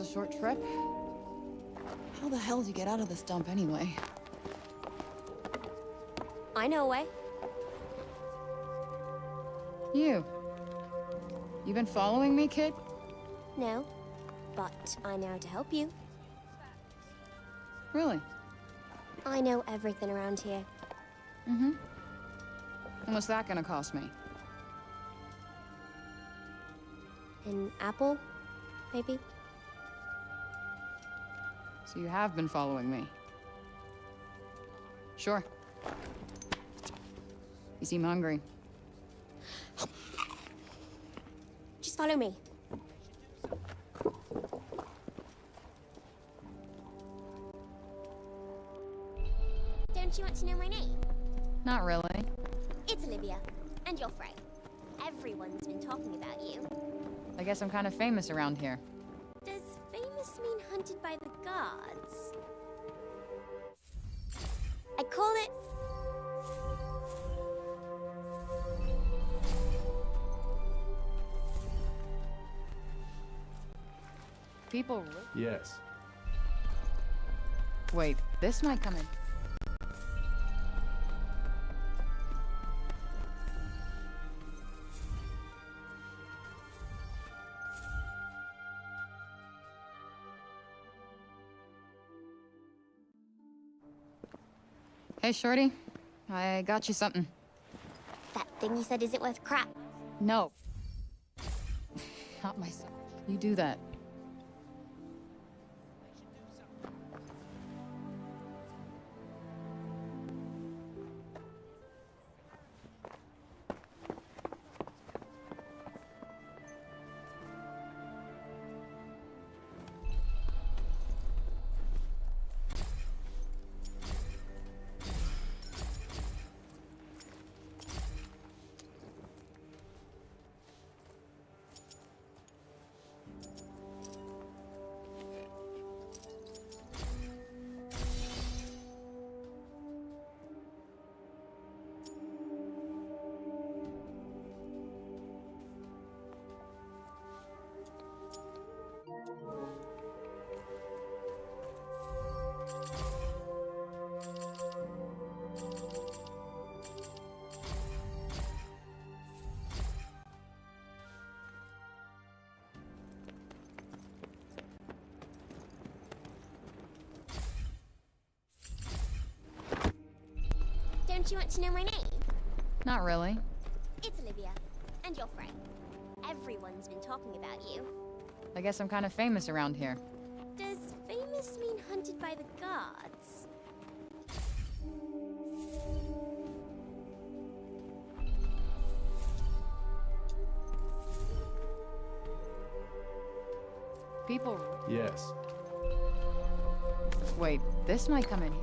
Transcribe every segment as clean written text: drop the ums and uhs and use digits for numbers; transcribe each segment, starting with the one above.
short trip. How the hell did you get out of this dump anyway? I know a way. You been following me, kid? No, but I know how to help you. Really? I know everything around here. Mm-hmm. And what's that gonna cost me? An apple, maybe? So you have been following me? Sure. You seem hungry. Just follow me. Don't you want to know my name? Not really. It's Olivia, and you're Frey. Everyone's been talking about you. I guess I'm kind of famous around here. Does famous mean hunted by the gods? I call it... People... Yes. Wait, this might come in. Hey, Shorty. I got you something. That thing you said isn't worth crap. No. Not myself. You do that. Don't you want to know my name? Not really. It's Olivia, and you're Frey. Everyone's been talking about you. I guess I'm kind of famous around here. Does famous mean hunted by the gods? People... Yes. Wait, this might come in here.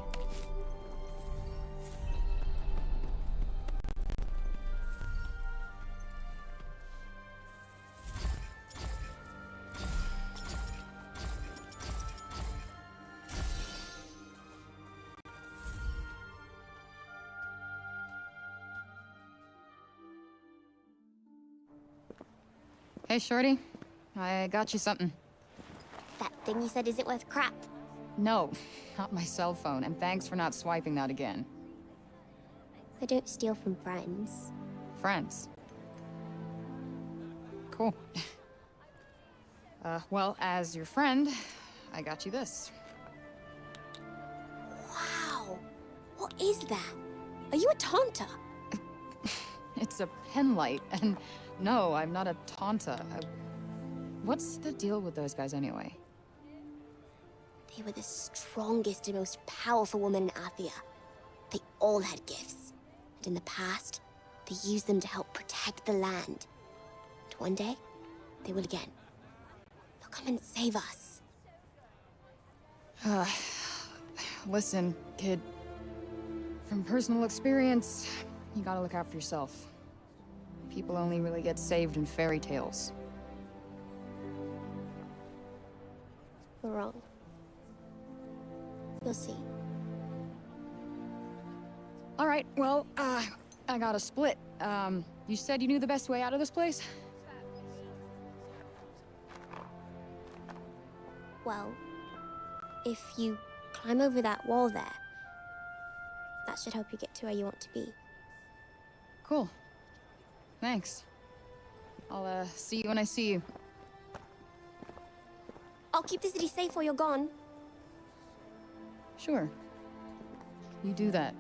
Hey, Shorty. I got you something. That thing you said isn't worth crap. No, not my cell phone, and thanks for not swiping that again. I don't steal from friends. Friends. Cool. Well, as your friend, I got you this. Wow! What is that? Are you a Tanta? It's a pen light, and no, I'm not a Tanta. What's the deal with those guys anyway? They were the strongest and most powerful women in Athia. They all had gifts. And in the past, they used them to help protect the land. And one day, they will again. They'll come and save us. Listen, kid. From personal experience, you gotta look out for yourself. People only really get saved in fairy tales. We're wrong. You'll see. All right, well, I got a split. You said you knew the best way out of this place? Well, if you climb over that wall there, that should help you get to where you want to be. Cool. Thanks. I'll, see you when I see you. I'll keep the city safe while you're gone. Sure. You do that.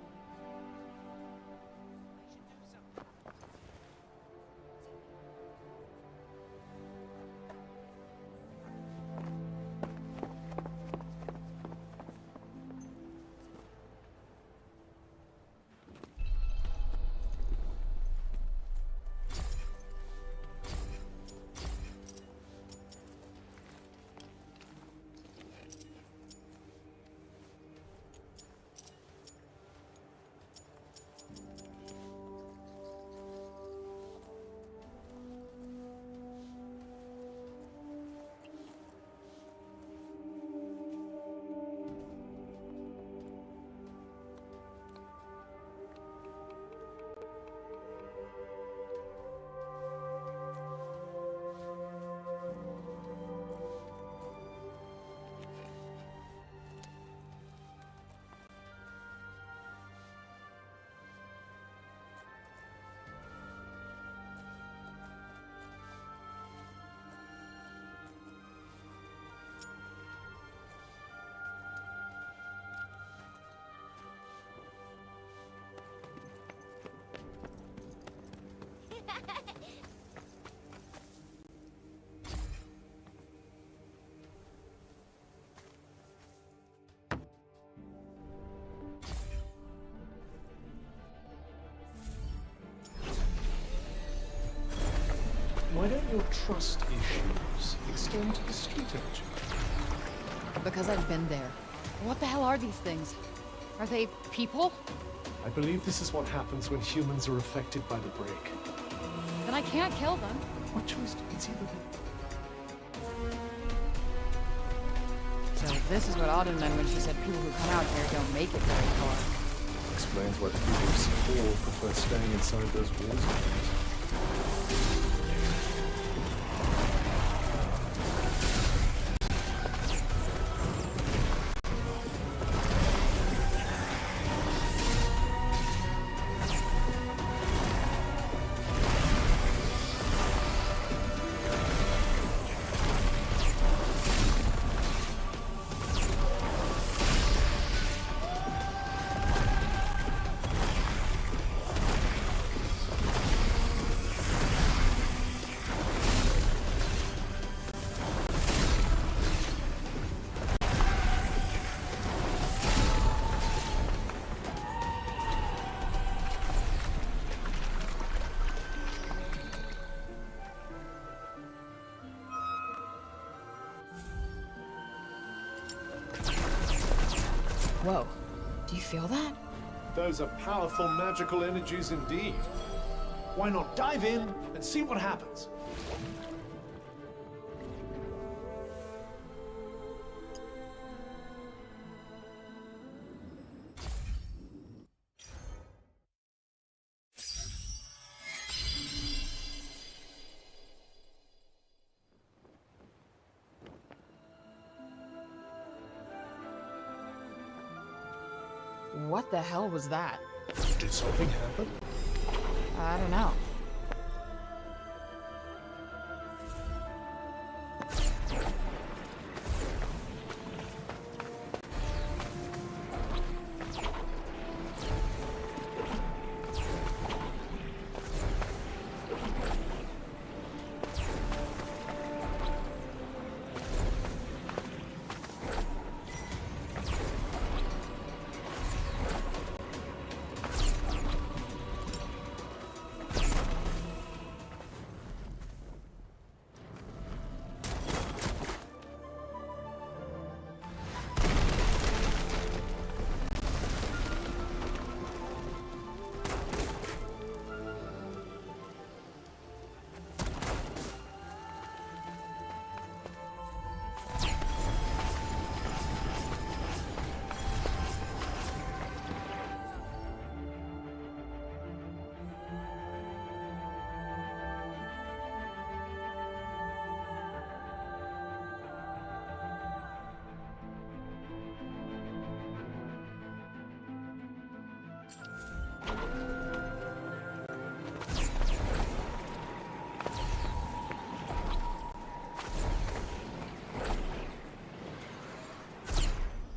Why don't your trust issues extend to the street urchin? Because I've been there. What the hell are these things? Are they people? I believe this is what happens when humans are affected by the break. Then I can't kill them. What choice? It's either the... So this is what Auden meant when she said people who come out here don't make it very far. Explains why the people of Seoul prefer staying inside those walls. Whoa. Do you feel that? Those are powerful magical energies indeed. Why not dive in and see what happens? What the hell was that? Did something happen? I don't know.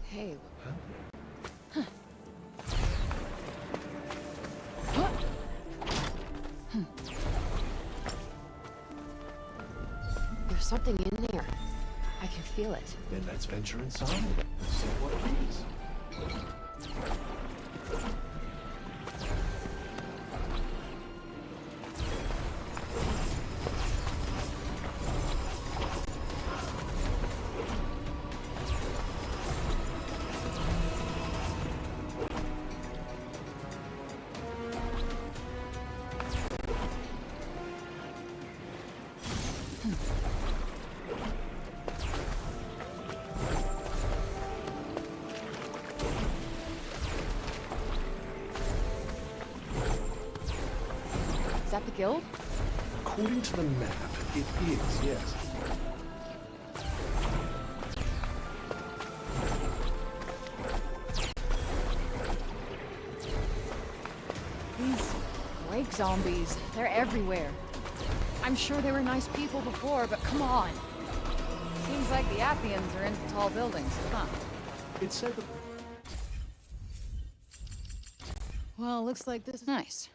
Hey. There's something in there. I can feel it. Then let's venture inside and see what it is. Is that the guild? According to the map, it is, yes. These break zombies, they're everywhere. I'm sure they were nice people before, but come on. Seems like the Appians are into tall buildings, huh? It said that... Well, looks like this is nice.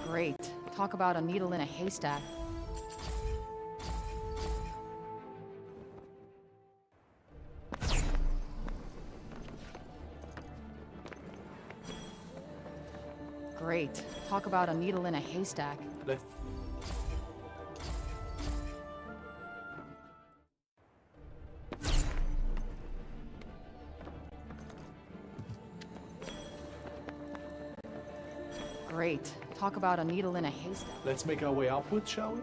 Great. Talk about a needle in a haystack. Great. Talk about a needle in a haystack. Let's... Great. Talk about a needle in a haystack. Let's make our way upwards, shall we?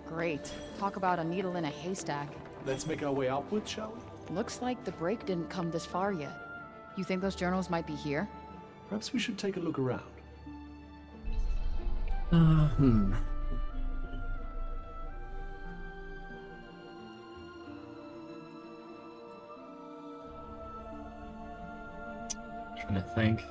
Great. Talk about a needle in a haystack. Let's make our way upwards, shall we? Looks like the break didn't come this far yet. You think those journals might be here? Perhaps we should take a look around. Trying to think.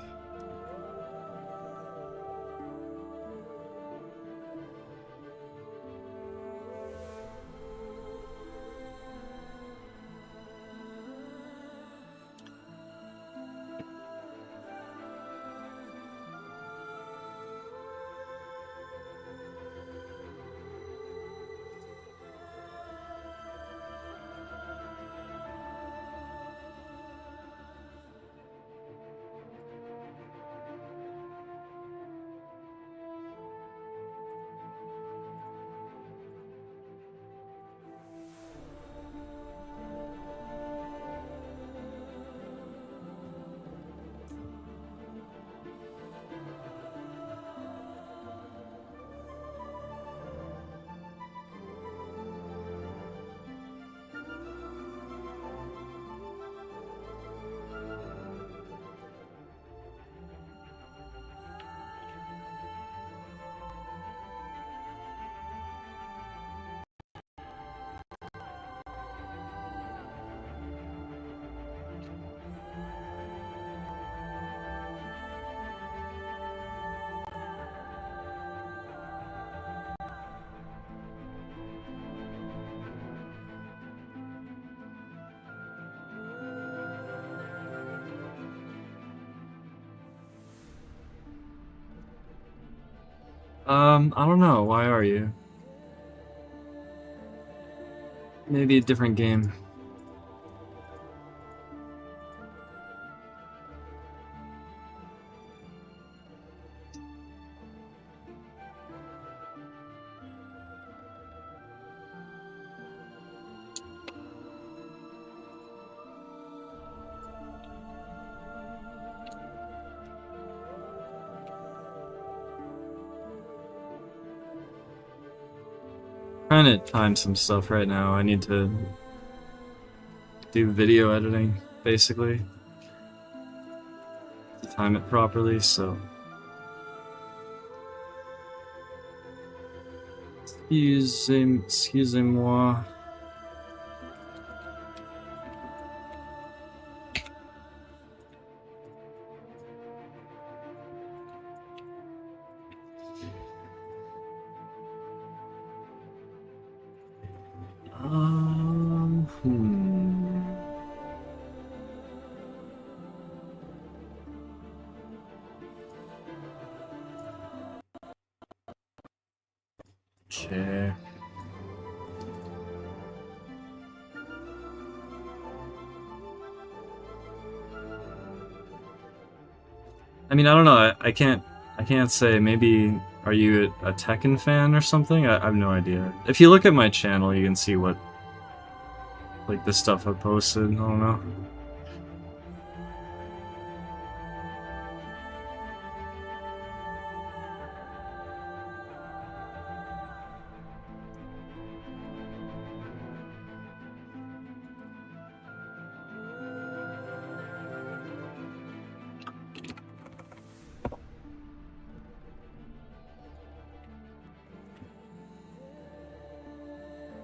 I don't know. Why are you? Maybe a different game. Trying to time some stuff right now. I need to do video editing, basically. To time it properly, so... Excusez-moi. Hmm. Okay. I mean, I don't know. I can't say. Maybe are you a Tekken fan or something? I have no idea. If you look at my channel, you can see what, like, the stuff I posted. I don't know.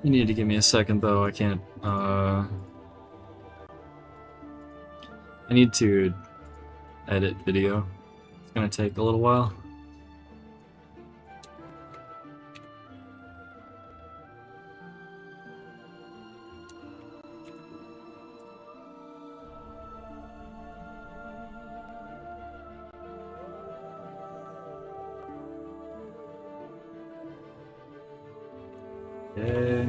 You need to give me a second, though. I can't, I need to edit video. It's gonna take a little while. Okay.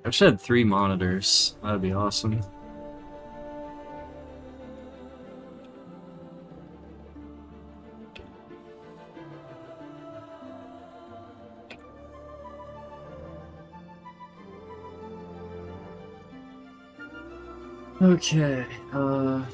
I wish I had 3 monitors. That'd be awesome. Okay, okay.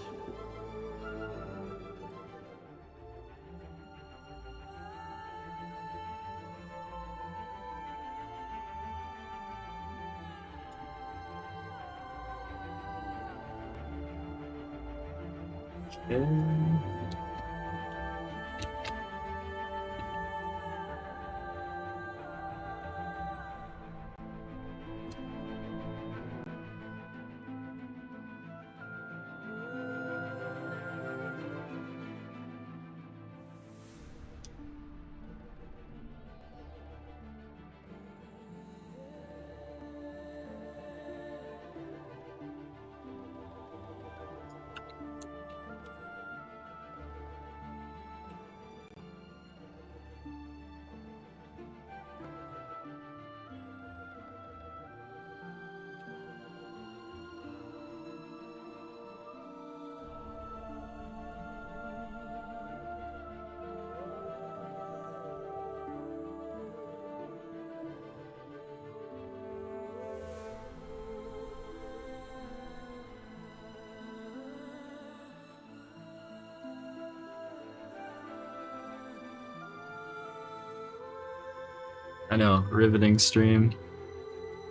I know, riveting stream.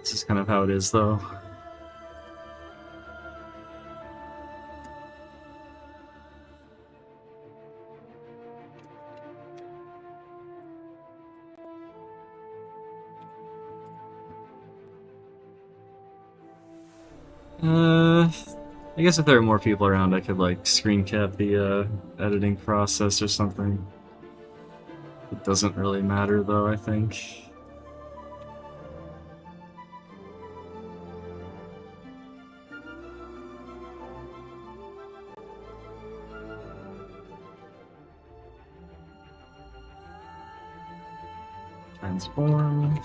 This is kind of how it is, though. I guess if there are more people around, I could, like, screen cap the, editing process or something. It doesn't really matter, though, I think. Transform.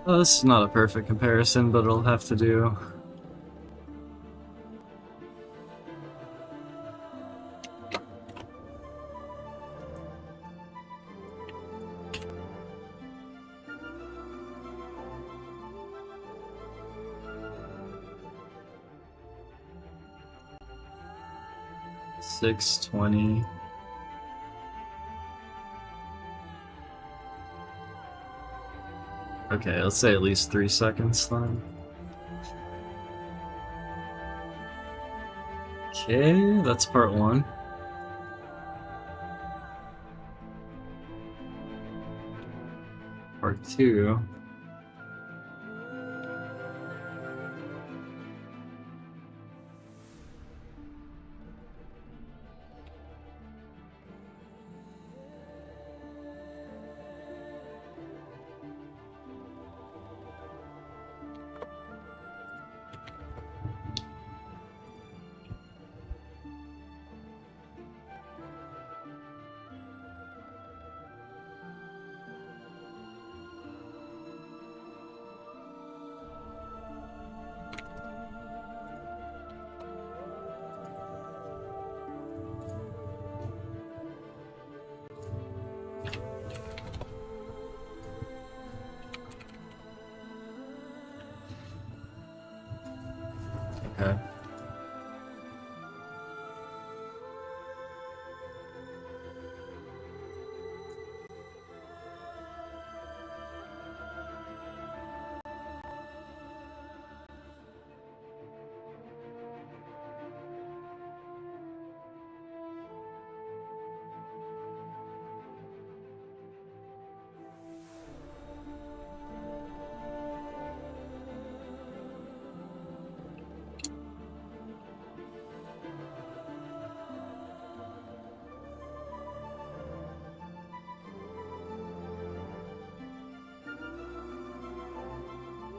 Well, this is not a perfect comparison, but it'll have to do. $6.20. Okay, let's say at least 3 seconds then. Okay, that's part 1. Part 2. Okay.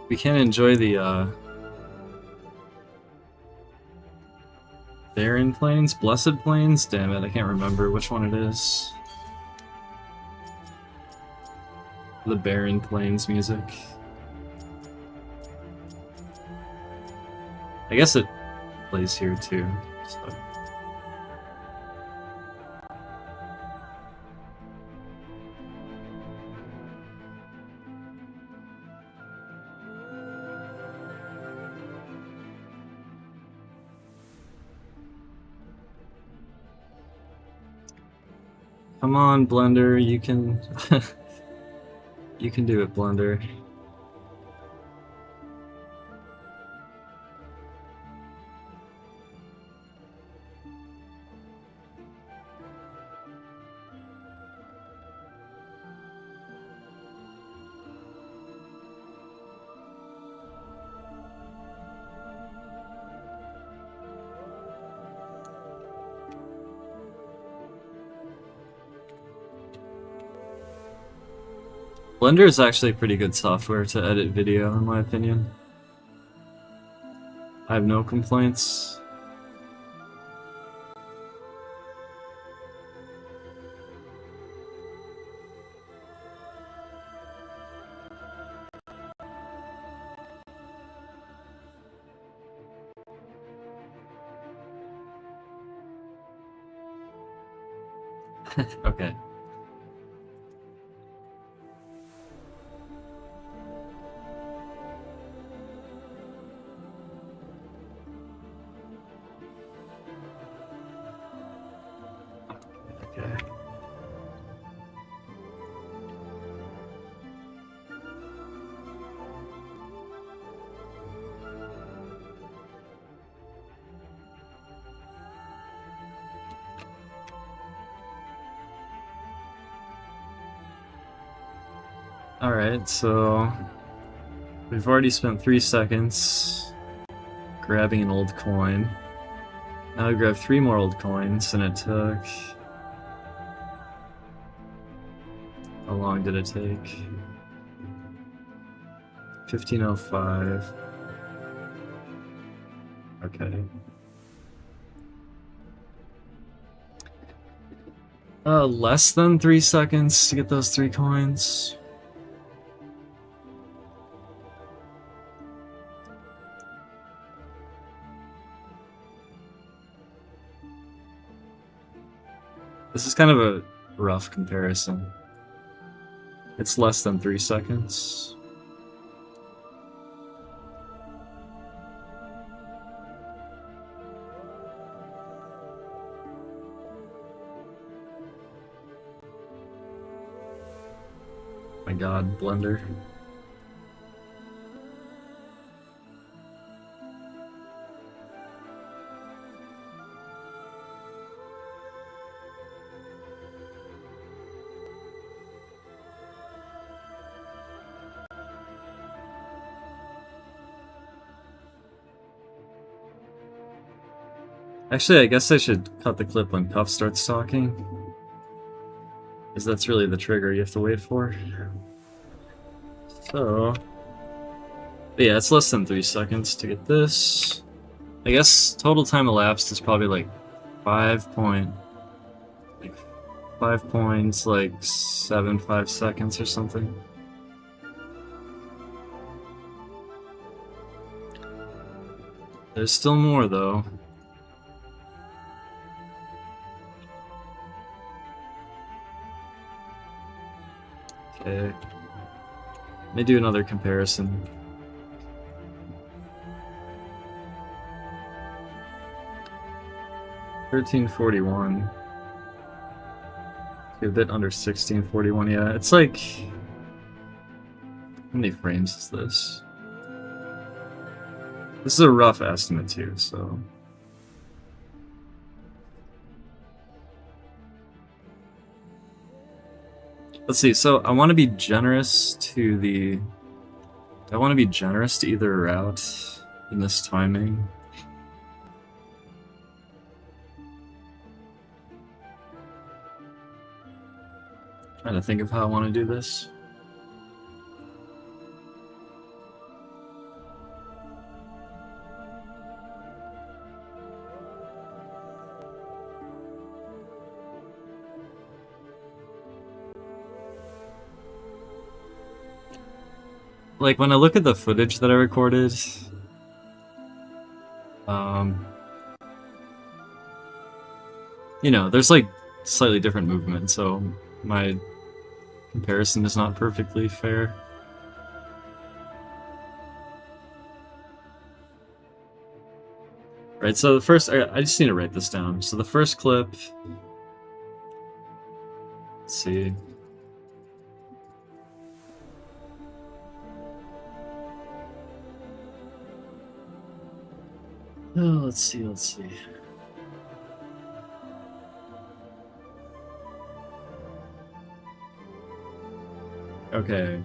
We can't enjoy the Barren Plains? Blessed Plains? Damn it, I can't remember which one it is. The Barren Plains music. I guess it plays here too, so. Come on, Blender, you can you can do it, Blender. Blender is actually pretty good software to edit video, in my opinion. I have no complaints. Okay. Okay. Alright, so we've already spent 3 seconds grabbing an old coin. Now we grab 3 more old coins, and it took... How long did it take? 15:05. Okay. Less than 3 seconds to get those 3 coins. This is kind of a rough comparison. It's less than 3 seconds. My god, Blender. Actually, I guess I should cut the clip when Puff starts talking. Because that's really the trigger you have to wait for. So... but yeah, it's less than 3 seconds to get this. I guess total time elapsed is probably like 5.75 seconds or something. There's still more though. Okay. Let me do another comparison. $13.41. A bit under $16.41. Yeah, it's like, how many frames is this? This is a rough estimate too, so. Let's see, so I want to be generous to the... I want to be generous to either route in this timing. Trying to think of how I want to do this. Like, when I look at the footage that I recorded, you know, there's like slightly different movement, so my comparison is not perfectly fair. Right, so the first, I just need to write this down. So the first clip, let's see. Oh, let's see. Okay,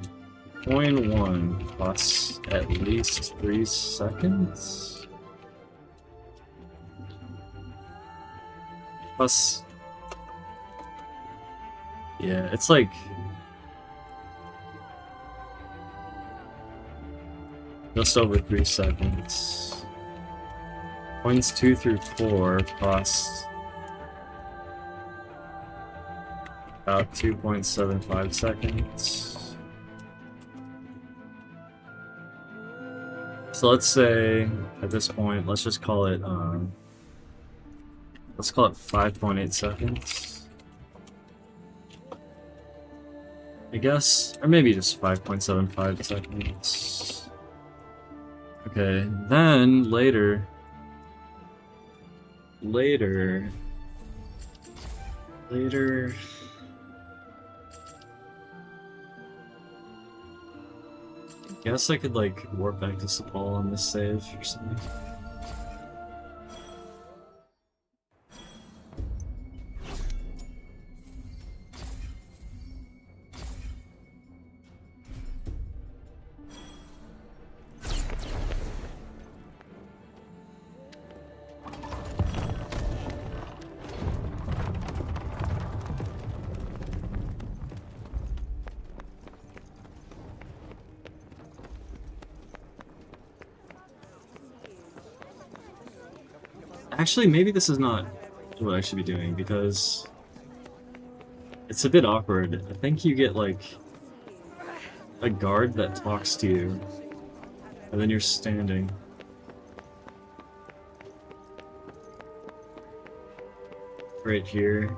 coin 1 costs at least 3 seconds. Plus, yeah, it's like just over 3 seconds. Coins 2 through 4 cost about 2.75 seconds. So let's say at this point, let's just call it 5.8 seconds. I guess, or maybe just 5.75 seconds. Okay, then later. I guess I could like warp back to Sepal on this save or something. Actually, maybe this is not what I should be doing, because it's a bit awkward. I think you get, like, a guard that talks to you, and then you're standing. Right here.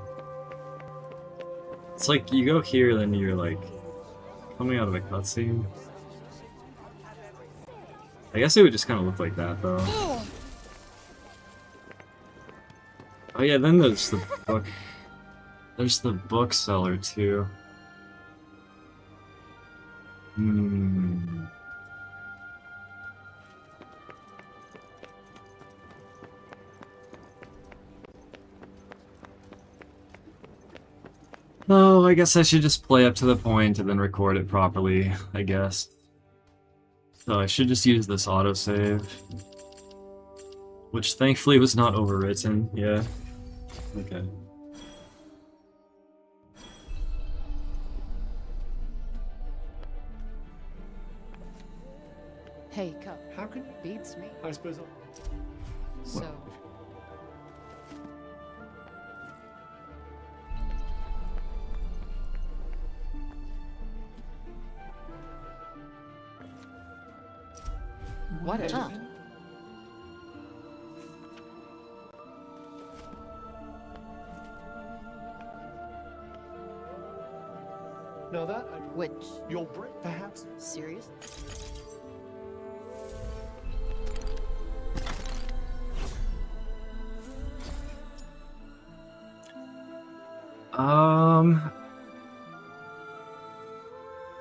It's like you go here, then you're like coming out of a cutscene. I guess it would just kind of look like that, though. Oh yeah, then there's the book. There's the bookseller too. Hmm. Oh, I guess I should just play up to the point and then record it properly, I guess. So I should just use this autosave. Which thankfully was not overwritten, yeah. Okay. Hey, Cup. How can you? Beats me. I suppose. So, what up? Now that Which? your break, perhaps. Serious?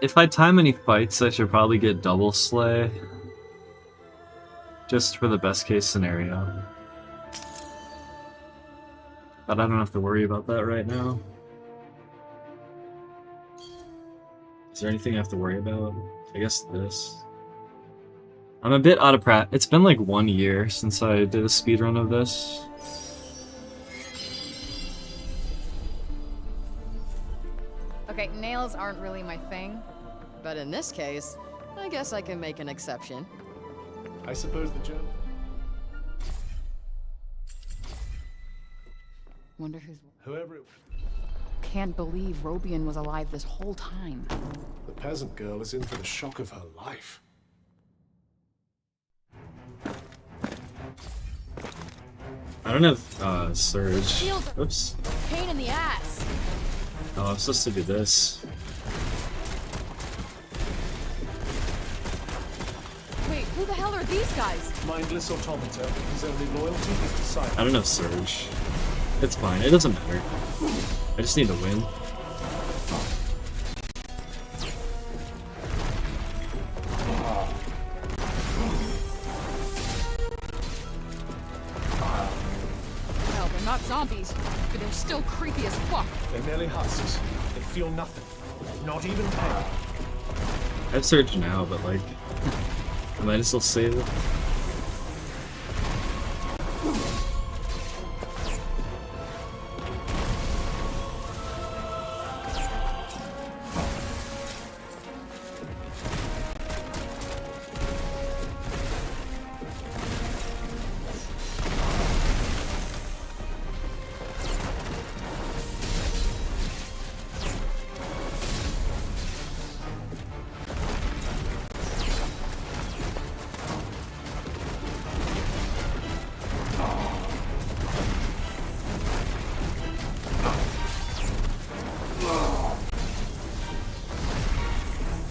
If I time any fights, I should probably get double slay. Just for the best case scenario. But I don't have to worry about that right now. Is there anything I have to worry about? I guess this. I'm a bit out of practice. It's been like 1 year since I did a speedrun of this. Okay, nails aren't really my thing. But in this case, I guess I can make an exception. I suppose the joke. Wonder who's... Whoever it, Can't believe Robian was alive this whole time. the peasant girl is in for the shock of her life. I don't have Surge. Shields are Oops. pain in the ass. Oh, I'm supposed to do this. Wait, who the hell are these guys? Mindless automata, whose only loyalty is to silence. I don't have Surge. It's fine, it doesn't matter. I just need to win. Hell, they're not zombies, but they're still creepy as fuck. They're merely husks. They feel nothing. Not even pain. I have Surge now, but like, I might as well save it.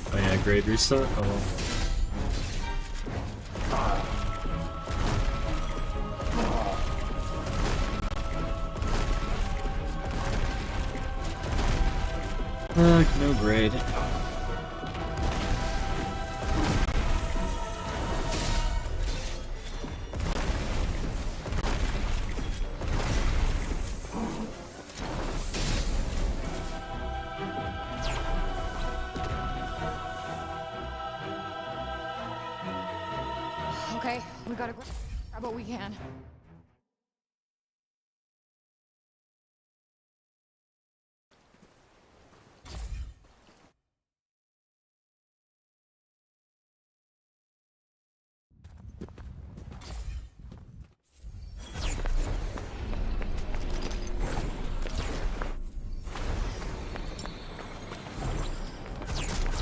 Oh yeah, grade reset? Oh well. No grade. Okay, we gotta grab what we can.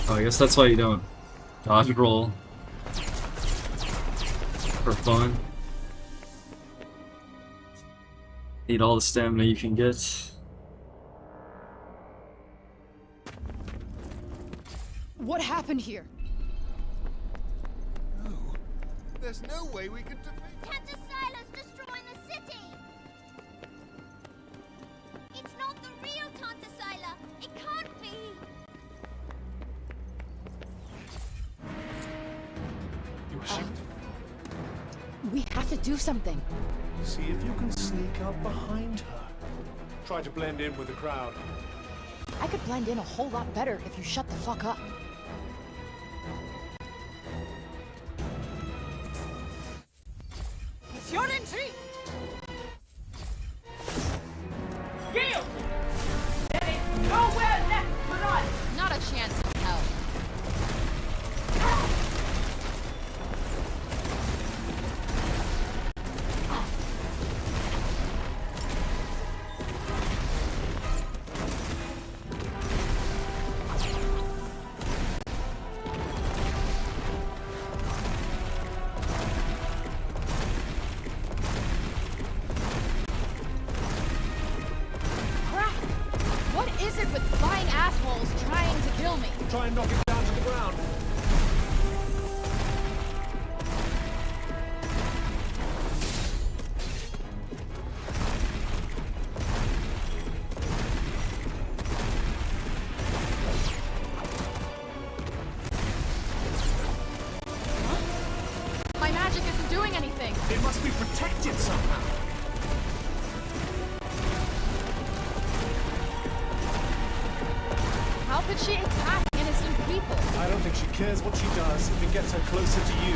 Oh, I guess that's why you don't dodge roll for fun. Need all the stamina you can get. What happened here? No. There's no way we can defeat... Tantasila's destroying the city! It's not the real Tantasila! It can't be! You were shooting. We have to do something. See if you can sneak up behind her. Try to blend in with the crowd. I could blend in a whole lot better if you shut the fuck up. It's your entry! Gale! There is nowhere left to run! Not a chance in hell. Crap! What is it with flying assholes trying to kill me? Try and knock it down to the ground. My magic isn't doing anything. It must be protected somehow. How could she attack innocent people? I don't think she cares what she does if it gets her closer to you.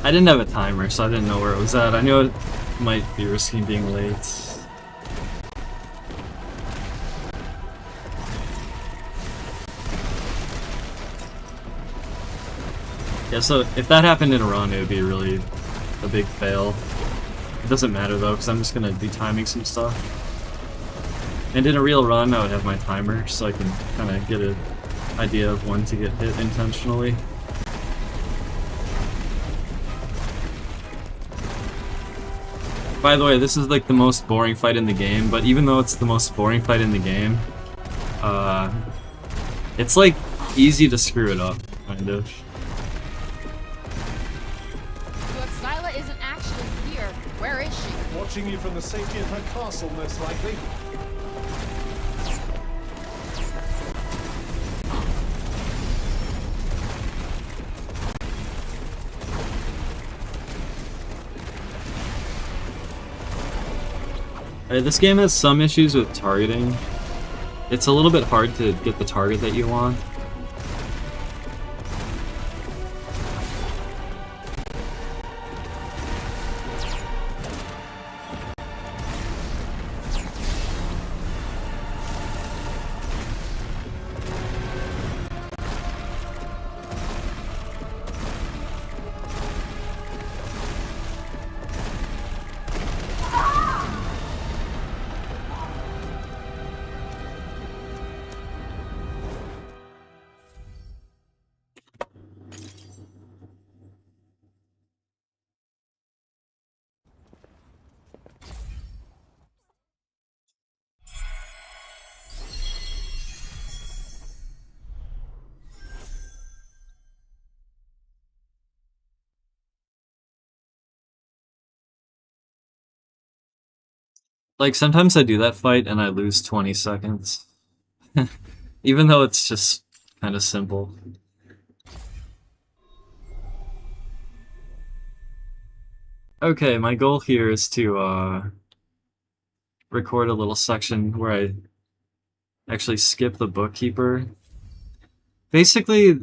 I didn't have a timer, so I didn't know where it was at. I knew it might be risky being late. Yeah, so if that happened in a run, it would be really a big fail. It doesn't matter though, because I'm just gonna be timing some stuff. And in a real run, I would have my timer, so I can kind of get an idea of when to get hit intentionally. By the way, this is like the most boring fight in the game, but even though it's the most boring fight in the game, it's like easy to screw it up, kind of. So if Scylla isn't actually here, where is she? Watching you from the safety of her castle, most likely. This game has some issues with targeting. It's a little bit hard to get the target that you want. Like, sometimes I do that fight and I lose 20 seconds. Even though it's just kind of simple. Okay, my goal here is to record a little section where I actually skip the bookkeeper. Basically,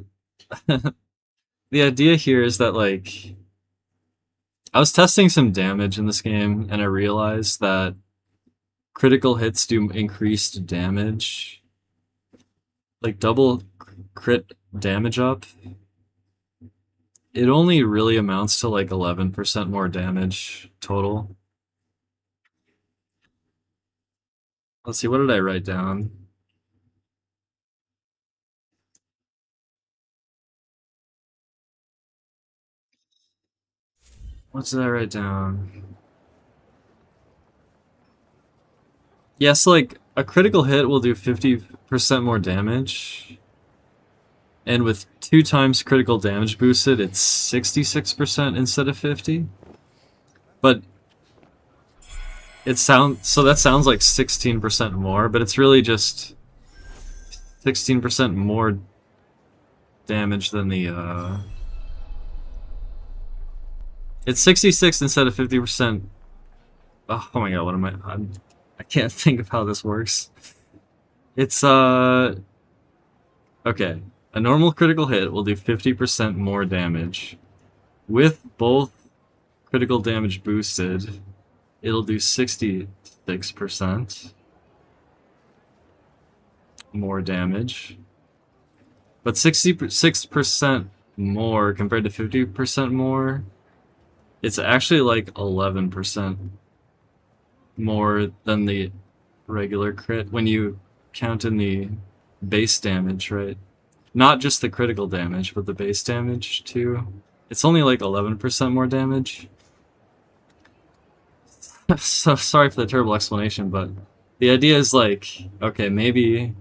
the idea here is that, like, I was testing some damage in this game and I realized that critical hits do increased damage. Like double crit damage up. It only really amounts to like 11% more damage total. Let's see, what did I write down? What did I write down? Yes, like a critical hit will do 50% more damage. And with 2 times critical damage boosted, it's 66% instead of 50. But that sounds like 16% more, but it's really just 16% more damage than the it's 66 instead of 50%. Oh my god, what am I can't think of how this works. It's okay. A normal critical hit will do 50% more damage. With both critical damage boosted, it'll do 66% more damage. But 66% more compared to 50% more, it's actually like 11% more than the regular crit when you count in the base damage, right? Not just the critical damage, but the base damage too. It's only like 11% more damage. So sorry for the terrible explanation, but the idea is like, okay, maybe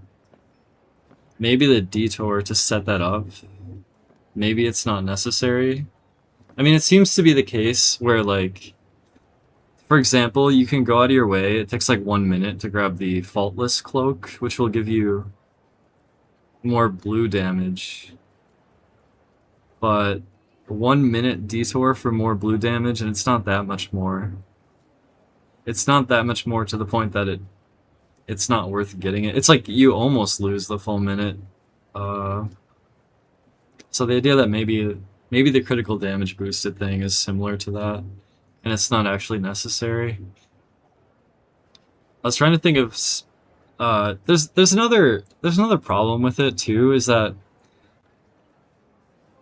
the detour to set that up, maybe it's not necessary. I mean, it seems to be the case where, like, for example, you can go out of your way, it takes like 1 minute to grab the Faultless Cloak, which will give you more blue damage. But 1 minute detour for more blue damage, and it's not that much more. It's not that much more to the point that it's not worth getting it. It's like you almost lose the full minute. So the idea that maybe the critical damage boosted thing is similar to that, and it's not actually necessary. I was trying to think of there's another problem with it too, is that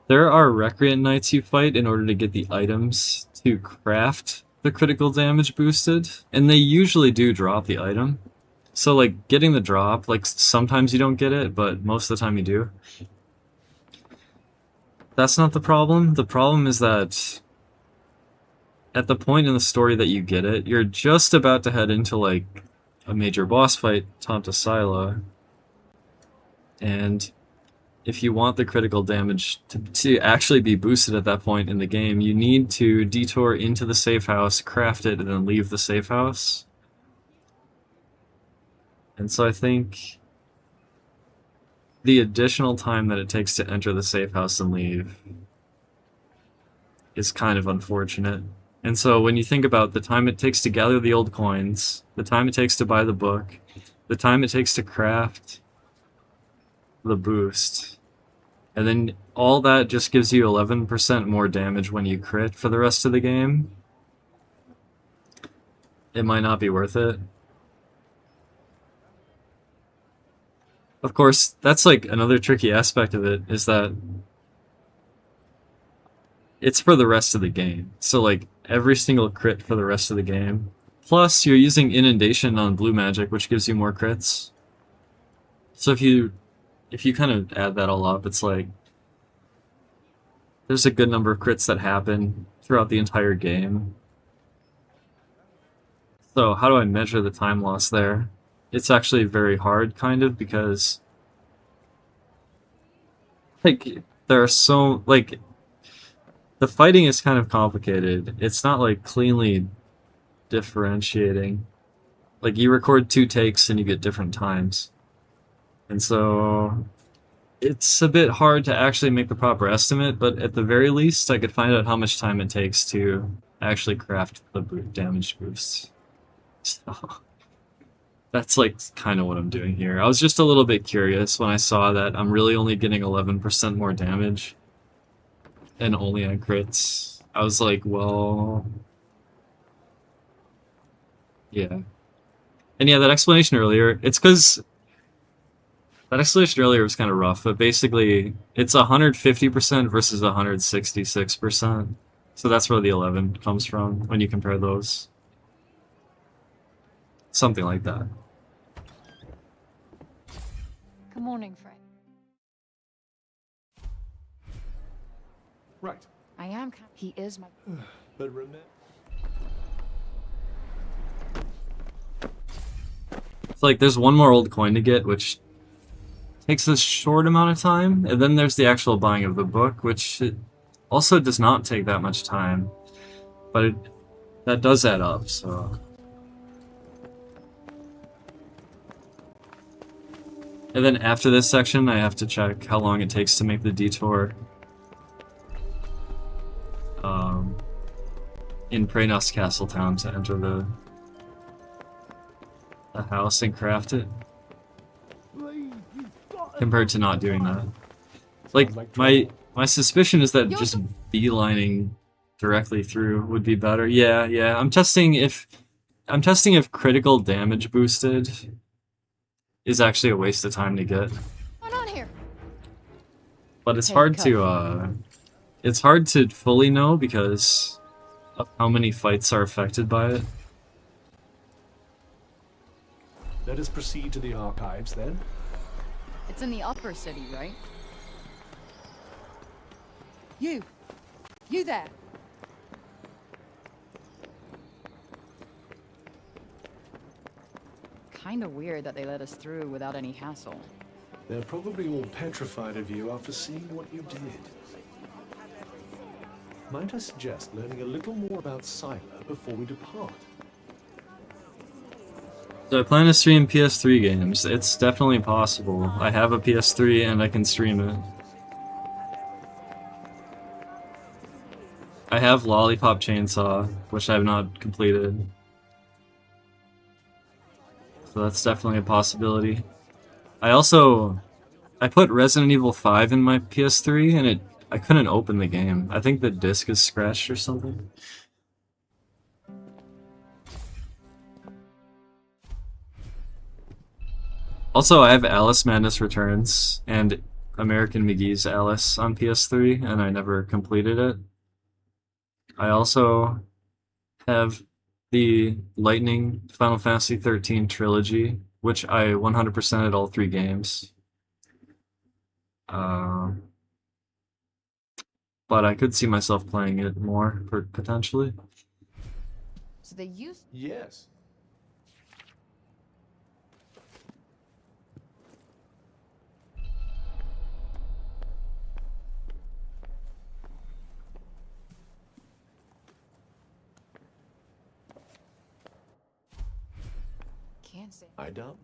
there are recreant knights you fight in order to get the items to craft the critical damage boosted, and they usually do drop the item. So like getting the drop, like sometimes you don't get it, but most of the time you do. That's not the problem. The problem is that at the point in the story that you get it, you're just about to head into like a major boss fight, Tanta Sila, and if you want the critical damage to actually be boosted at that point in the game, you need to detour into the safe house, craft it, and then leave the safe house. And so I think the additional time that it takes to enter the safe house and leave is kind of unfortunate. And so when you think about the time it takes to gather the old coins, the time it takes to buy the book, the time it takes to craft the boost, and then all that just gives you 11% more damage when you crit for the rest of the game, it might not be worth it. Of course, that's like another tricky aspect of it, is that it's for the rest of the game. So like every single crit for the rest of the game. Plus you're using Inundation on blue magic, which gives you more crits. So if you kind of add that all up, it's like there's a good number of crits that happen throughout the entire game. So how do I measure the time loss there? It's actually very hard, kind of, because like there are so like the fighting is kind of complicated. It's not like cleanly differentiating. Like you record 2 takes and you get different times. And so it's a bit hard to actually make the proper estimate, but at the very least I could find out how much time it takes to actually craft the damage boosts. So that's like kind of what I'm doing here. I was just a little bit curious when I saw that I'm really only getting 11% more damage and only on crits. I was like, well, yeah. And yeah, that explanation earlier, it's because that explanation earlier was kind of rough, but basically it's 150% versus 166%. So that's where the 11 comes from when you compare those. Something like that. Good morning, Fred. Right. I am. He is my. But remember... It's like there's one more old coin to get, which takes a short amount of time, and then there's the actual buying of the book, which it also does not take that much time, but that does add up, so... And then after this section, I have to check how long it takes to make the detour in Praenos Castletown to enter the house and craft it, compared to not doing that. Like, my suspicion is that just beelining directly through would be better. Yeah, I'm testing if critical damage boosted is actually a waste of time to get. What's on here? But it's hard to fully know because of how many fights are affected by it. Let us proceed to the archives, then. It's in the upper city, right? You there. Kinda weird that they let us through without any hassle. They're probably all petrified of you after seeing what you did. Might I suggest learning a little more about Scylla before we depart? So I plan to stream PS3 games. It's definitely possible. I have a PS3 and I can stream it. I have Lollipop Chainsaw, which I have not completed. So that's definitely a possibility. I put Resident Evil 5 in my PS3 and I couldn't open the game. I think the disc is scratched or something. Also, I have Alice Madness Returns and American McGee's Alice on PS3, and I never completed it. I also have the Lightning Final Fantasy 13 trilogy, which I 100%ed all 3 games. But I could see myself playing it more, potentially. So they used. Yes. Can't say. I don't.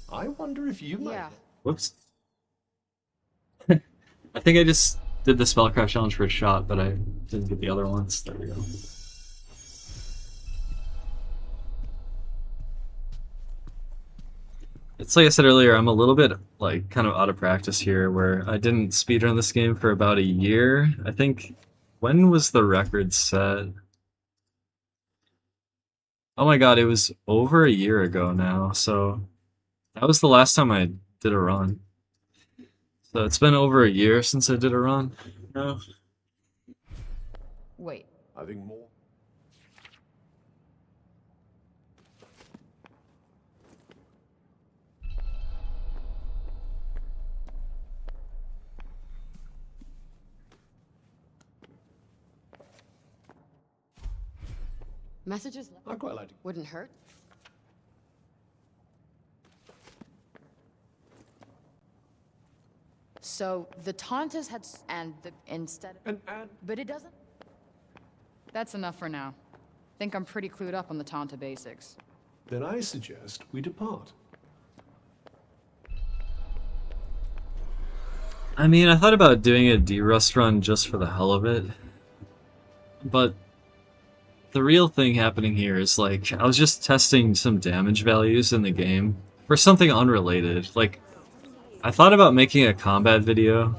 I wonder if you might. Yeah. Whoops. I think I just did the Spellcraft challenge for a shot, but I didn't get the other ones. There we go. It's like I said earlier, I'm a little bit, like, kind of out of practice here, where I didn't speedrun this game for about a year. I think, when was the record set? Oh my god, it was over a year ago now, so that was the last time I did a run. So it's been over a year since I did a run. No. Wait. I think more. Messages I quite like it. wouldn't hurt. So the Tauntas had and the instead. And But it doesn't. That's enough for now. Think I'm pretty clued up on the Tanta basics. then I suggest we depart. I mean, I thought about doing a D-Rust run just for the hell of it. But the real thing happening here is, like, I was just testing some damage values in the game for something unrelated. Like, I thought about making a combat video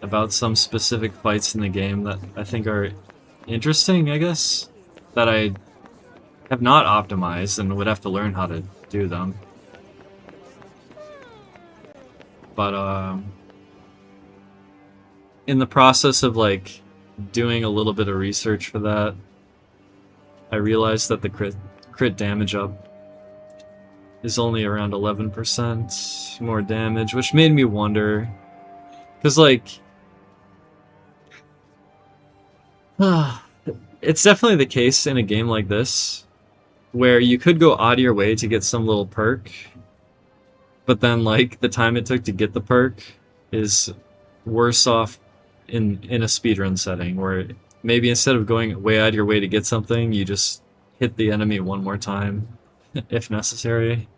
about some specific fights in the game that I think are interesting, I guess, that I have not optimized and would have to learn how to do them. But in the process of like doing a little bit of research for that, I realized that the crit damage up is only around 11% more damage, which made me wonder, because like it's definitely the case in a game like this where you could go out of your way to get some little perk, but then like the time it took to get the perk is worse off in a speedrun setting where maybe instead of going way out of your way to get something, you just hit the enemy one more time if necessary.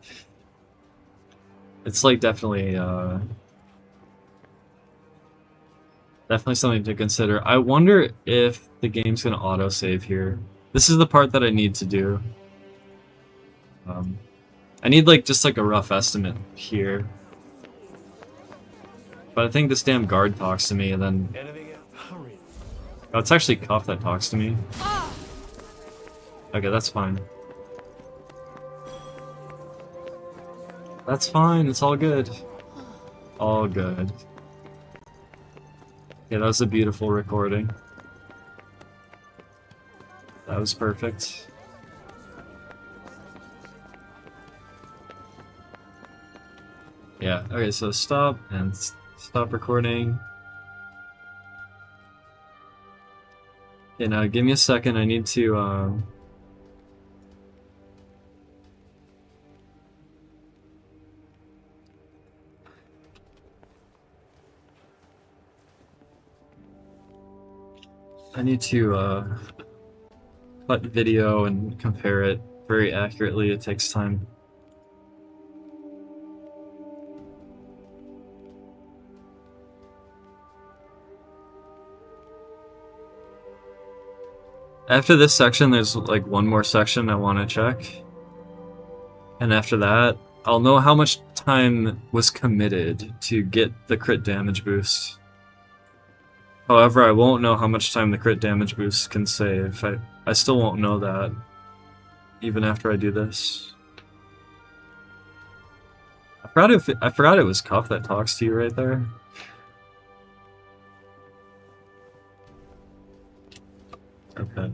It's like definitely something to consider. I wonder if the game's gonna autosave here. This is the part that I need to do. I need like just like a rough estimate here. But I think this damn guard talks to me and then... Hurry. Oh, it's actually Cuff that talks to me. Okay, that's fine. That's fine, it's all good. All good. Yeah, that was a beautiful recording. That was perfect. Yeah, okay, so stop and stop recording. Okay, now give me a second, I need to, cut video and compare it very accurately. It takes time. After this section, there's like one more section I want to check. And after that, I'll know how much time was committed to get the crit damage boost. However, I won't know how much time the crit damage boost can save. I still won't know that, even after I do this. I forgot it was Cuff that talks to you right there. Okay.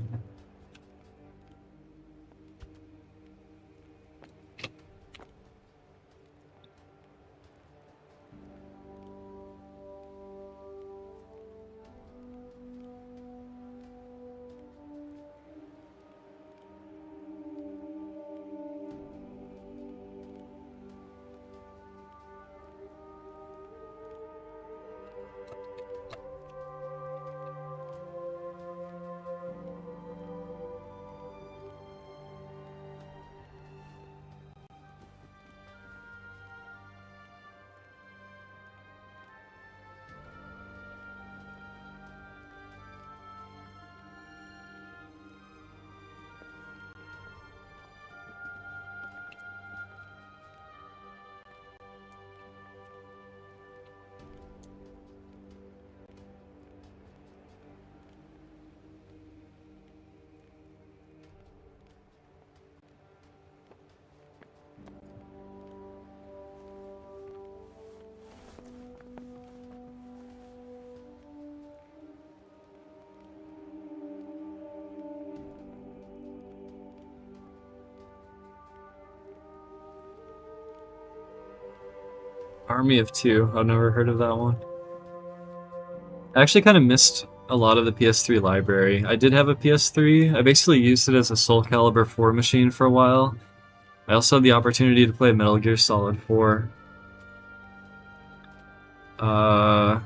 Army of Two. I've never heard of that one. I actually kind of missed a lot of the PS3 library. I did have a PS3. I basically used it as a Soul Calibur 4 machine for a while. I also had the opportunity to play Metal Gear Solid 4. I'm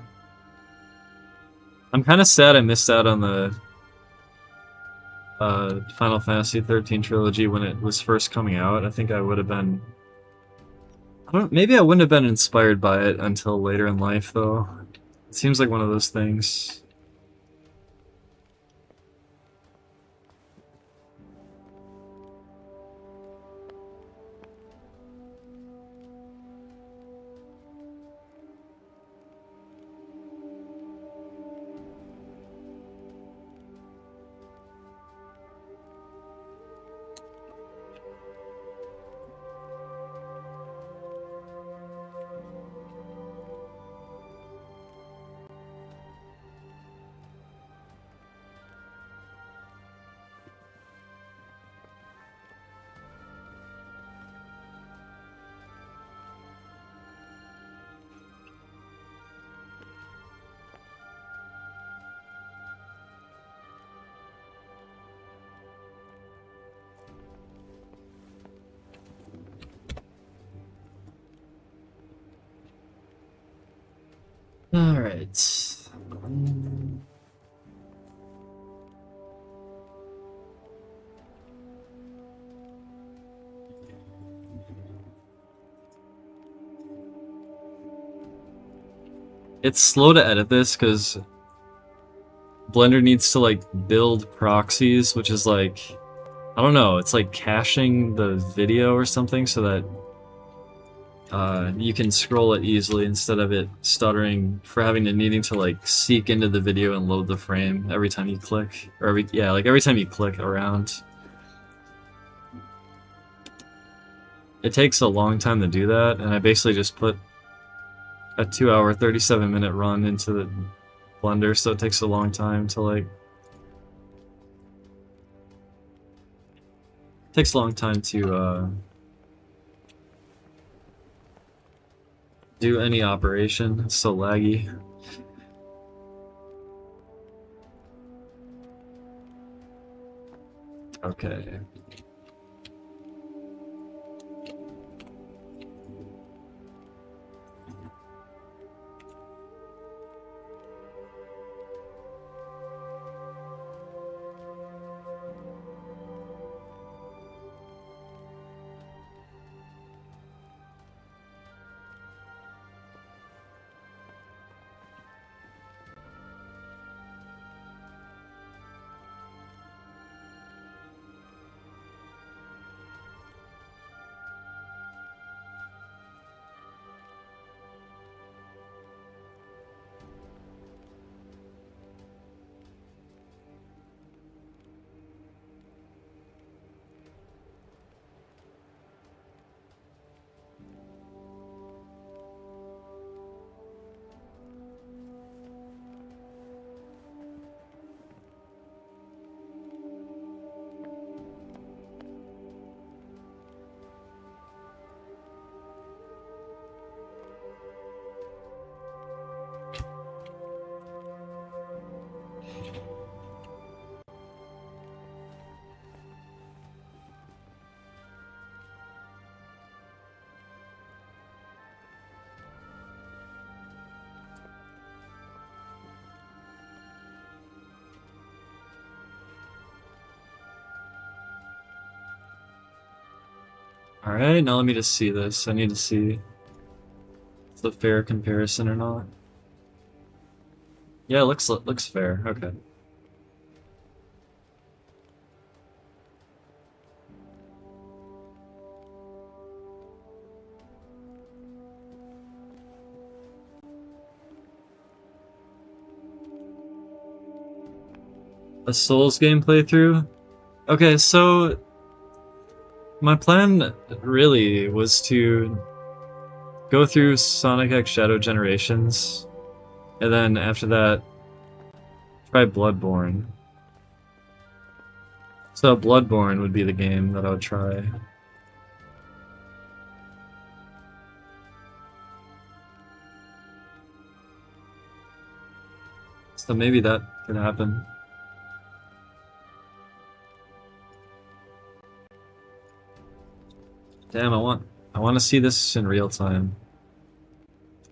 kind of sad I missed out on the Final Fantasy 13 trilogy when it was first coming out. I think I would have been... maybe I wouldn't have been inspired by it until later in life, though. It seems like one of those things. Alright. It's slow to edit this because Blender needs to like build proxies, which is like, I don't know, it's like caching the video or something so that you can scroll it easily instead of it stuttering for needing to like seek into the video and load the frame every time you click, or every time you click around. It takes a long time to do that, and I basically just put a 2-hour, 37-minute run into the Blender, so it takes a long time to like... takes a long time to do any operation. It's so laggy. Okay. Alright, now let me just see this. I need to see if it's a fair comparison or not. Yeah, it looks fair. Okay. A Souls game playthrough? Okay, so my plan really was to go through Sonic X Shadow Generations, and then after that, try Bloodborne. So Bloodborne would be the game that I would try. So maybe that could happen. Damn, I want to see this in real time.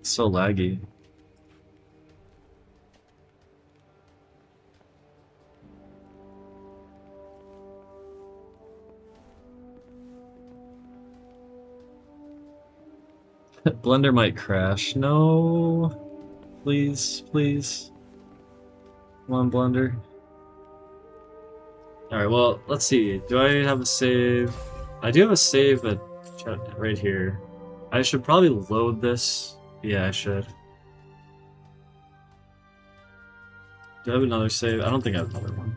It's so laggy. Blender might crash. No. Please, please. Come on, Blender. Alright, well, let's see. Do I have a save? I do have a save at right here. I should probably load this. Yeah, I should. Do I have another save? I don't think I have another one.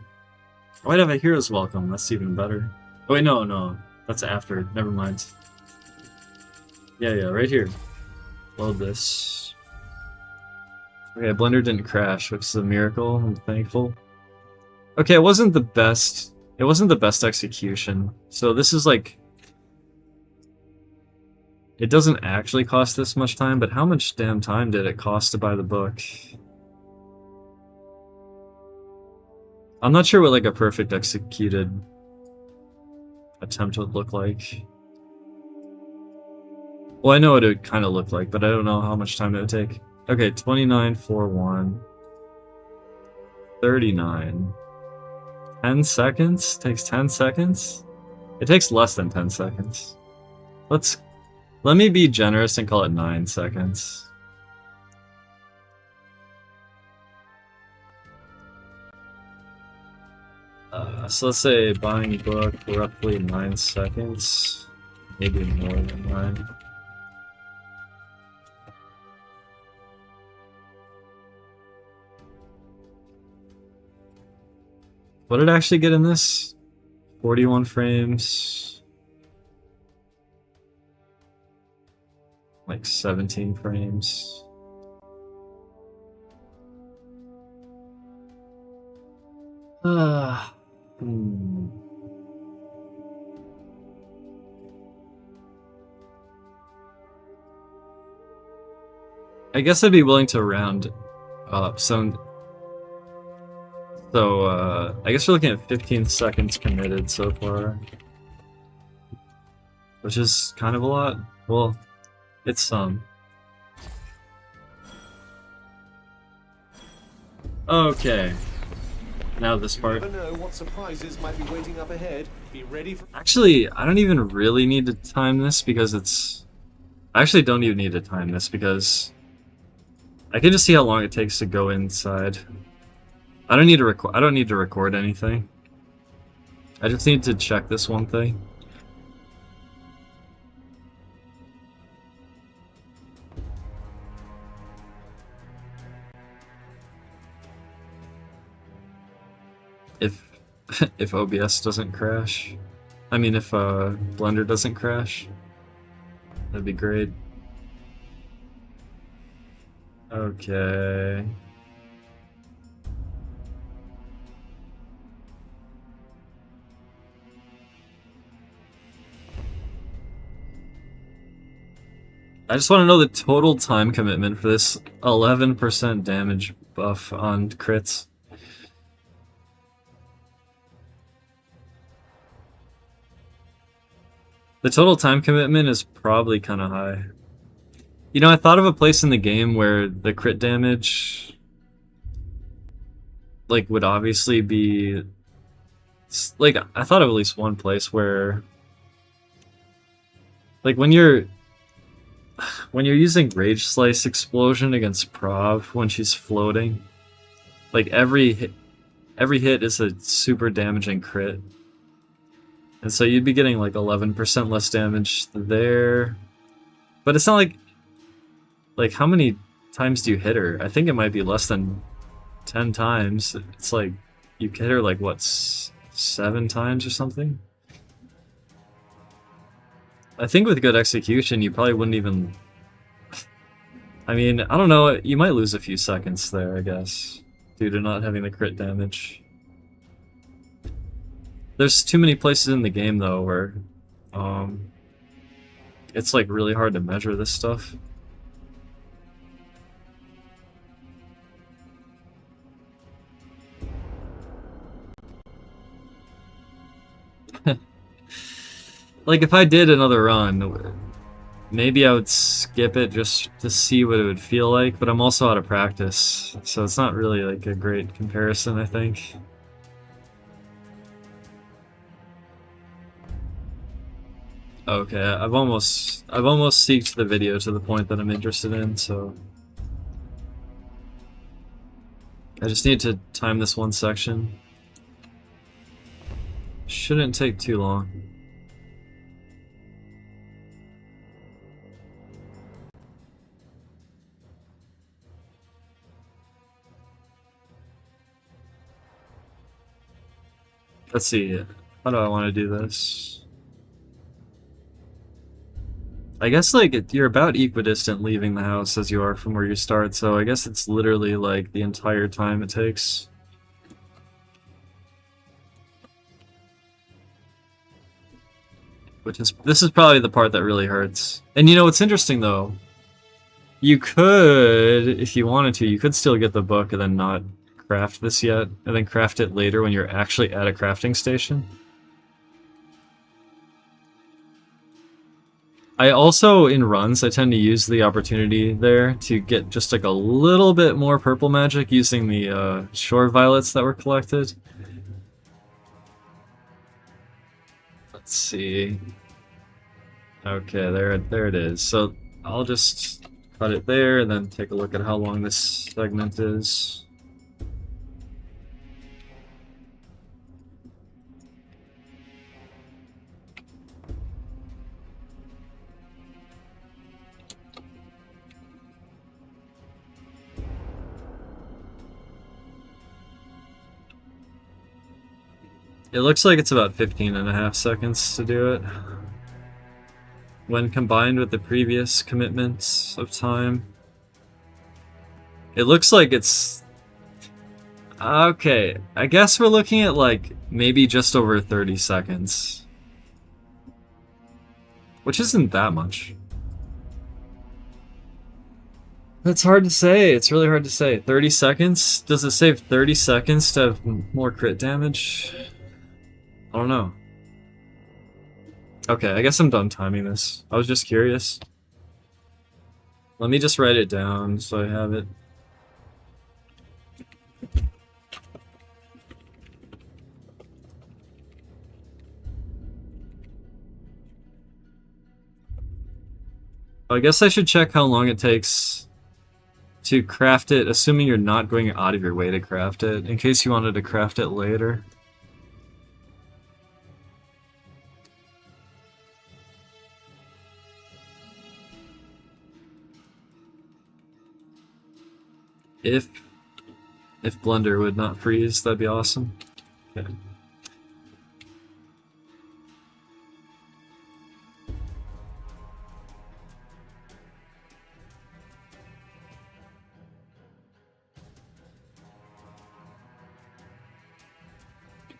I might have a Hero's Welcome. That's even better. Oh wait, no. That's after. Never mind. Yeah, right here. Load this. Okay, Blender didn't crash, which is a miracle. I'm thankful. Okay, it wasn't the best. It wasn't the best execution. So this is like... It doesn't actually cost this much time, but how much damn time did it cost to buy the book? I'm not sure what like a perfect executed attempt would look like. Well, I know what it would kind of look like, but I don't know how much time it would take. Okay, 2941. 39. 10 seconds? Takes 10 seconds? It takes less than 10 seconds. Let me be generous and call it 9 seconds. So let's say buying a book roughly 9 seconds. Maybe more than 9. What did I actually get in this? 41 frames. Like 17 frames. I guess I'd be willing to round up. So I guess we're looking at 15 seconds committed so far. Which is kind of a lot. Well, it's some. Okay. Now this part. You never know what surprises might be waiting up ahead. Be ready for... Actually, I don't even really need to time this because it's... I actually don't even need to time this because I can just see how long it takes to go inside. I don't need to record anything. I just need to check this one thing. If OBS doesn't crash. I mean, if Blender doesn't crash. That'd be great. Okay. I just want to know the total time commitment for this 11% damage buff on crits. The total time commitment is probably kind of high. You know, I thought of a place in the game where the crit damage, like, would obviously be... Like, I thought of at least one place where... Like, when you're using Rage Slice Explosion against Prov when she's floating, like, every hit is a super damaging crit. And so you'd be getting like 11% less damage there. But it's not like how many times do you hit her? I think it might be less than 10 times. It's like you hit her like what, 7 times or something? I think with good execution you probably wouldn't even... I mean, I don't know, you might lose a few seconds there, I guess, due to not having the crit damage. There's too many places in the game though where it's like really hard to measure this stuff. Like if I did another run, maybe I would skip it just to see what it would feel like, but I'm also out of practice, so it's not really like a great comparison, I think. Okay, I've almost seeked the video to the point that I'm interested in, so I just need to time this one section. Shouldn't take too long. Let's see, how do I want to do this? I guess like you're about equidistant leaving the house as you are from where you start, so I guess it's literally like the entire time it takes. This is probably the part that really hurts. And you know what's interesting though? You could, if you wanted to, you could still get the book and then not craft this yet, and then craft it later when you're actually at a crafting station. I also, in runs, I tend to use the opportunity there to get just like a little bit more purple magic using the shore violets that were collected. Let's see. Okay, there it is. So I'll just cut it there and then take a look at how long this segment is. It looks like it's about 15.5 seconds to do it. When combined with the previous commitments of time. It looks like it's... Okay, I guess we're looking at like maybe just over 30 seconds. Which isn't that much. That's hard to say, it's really hard to say. 30 seconds? Does it save 30 seconds to have more crit damage? I don't know. Okay, I guess I'm done timing this. I was just curious. Let me just write it down so I have it. I guess I should check how long it takes to craft it, assuming you're not going out of your way to craft it, in case you wanted to craft it later. If Blender would not freeze, that'd be awesome. Okay.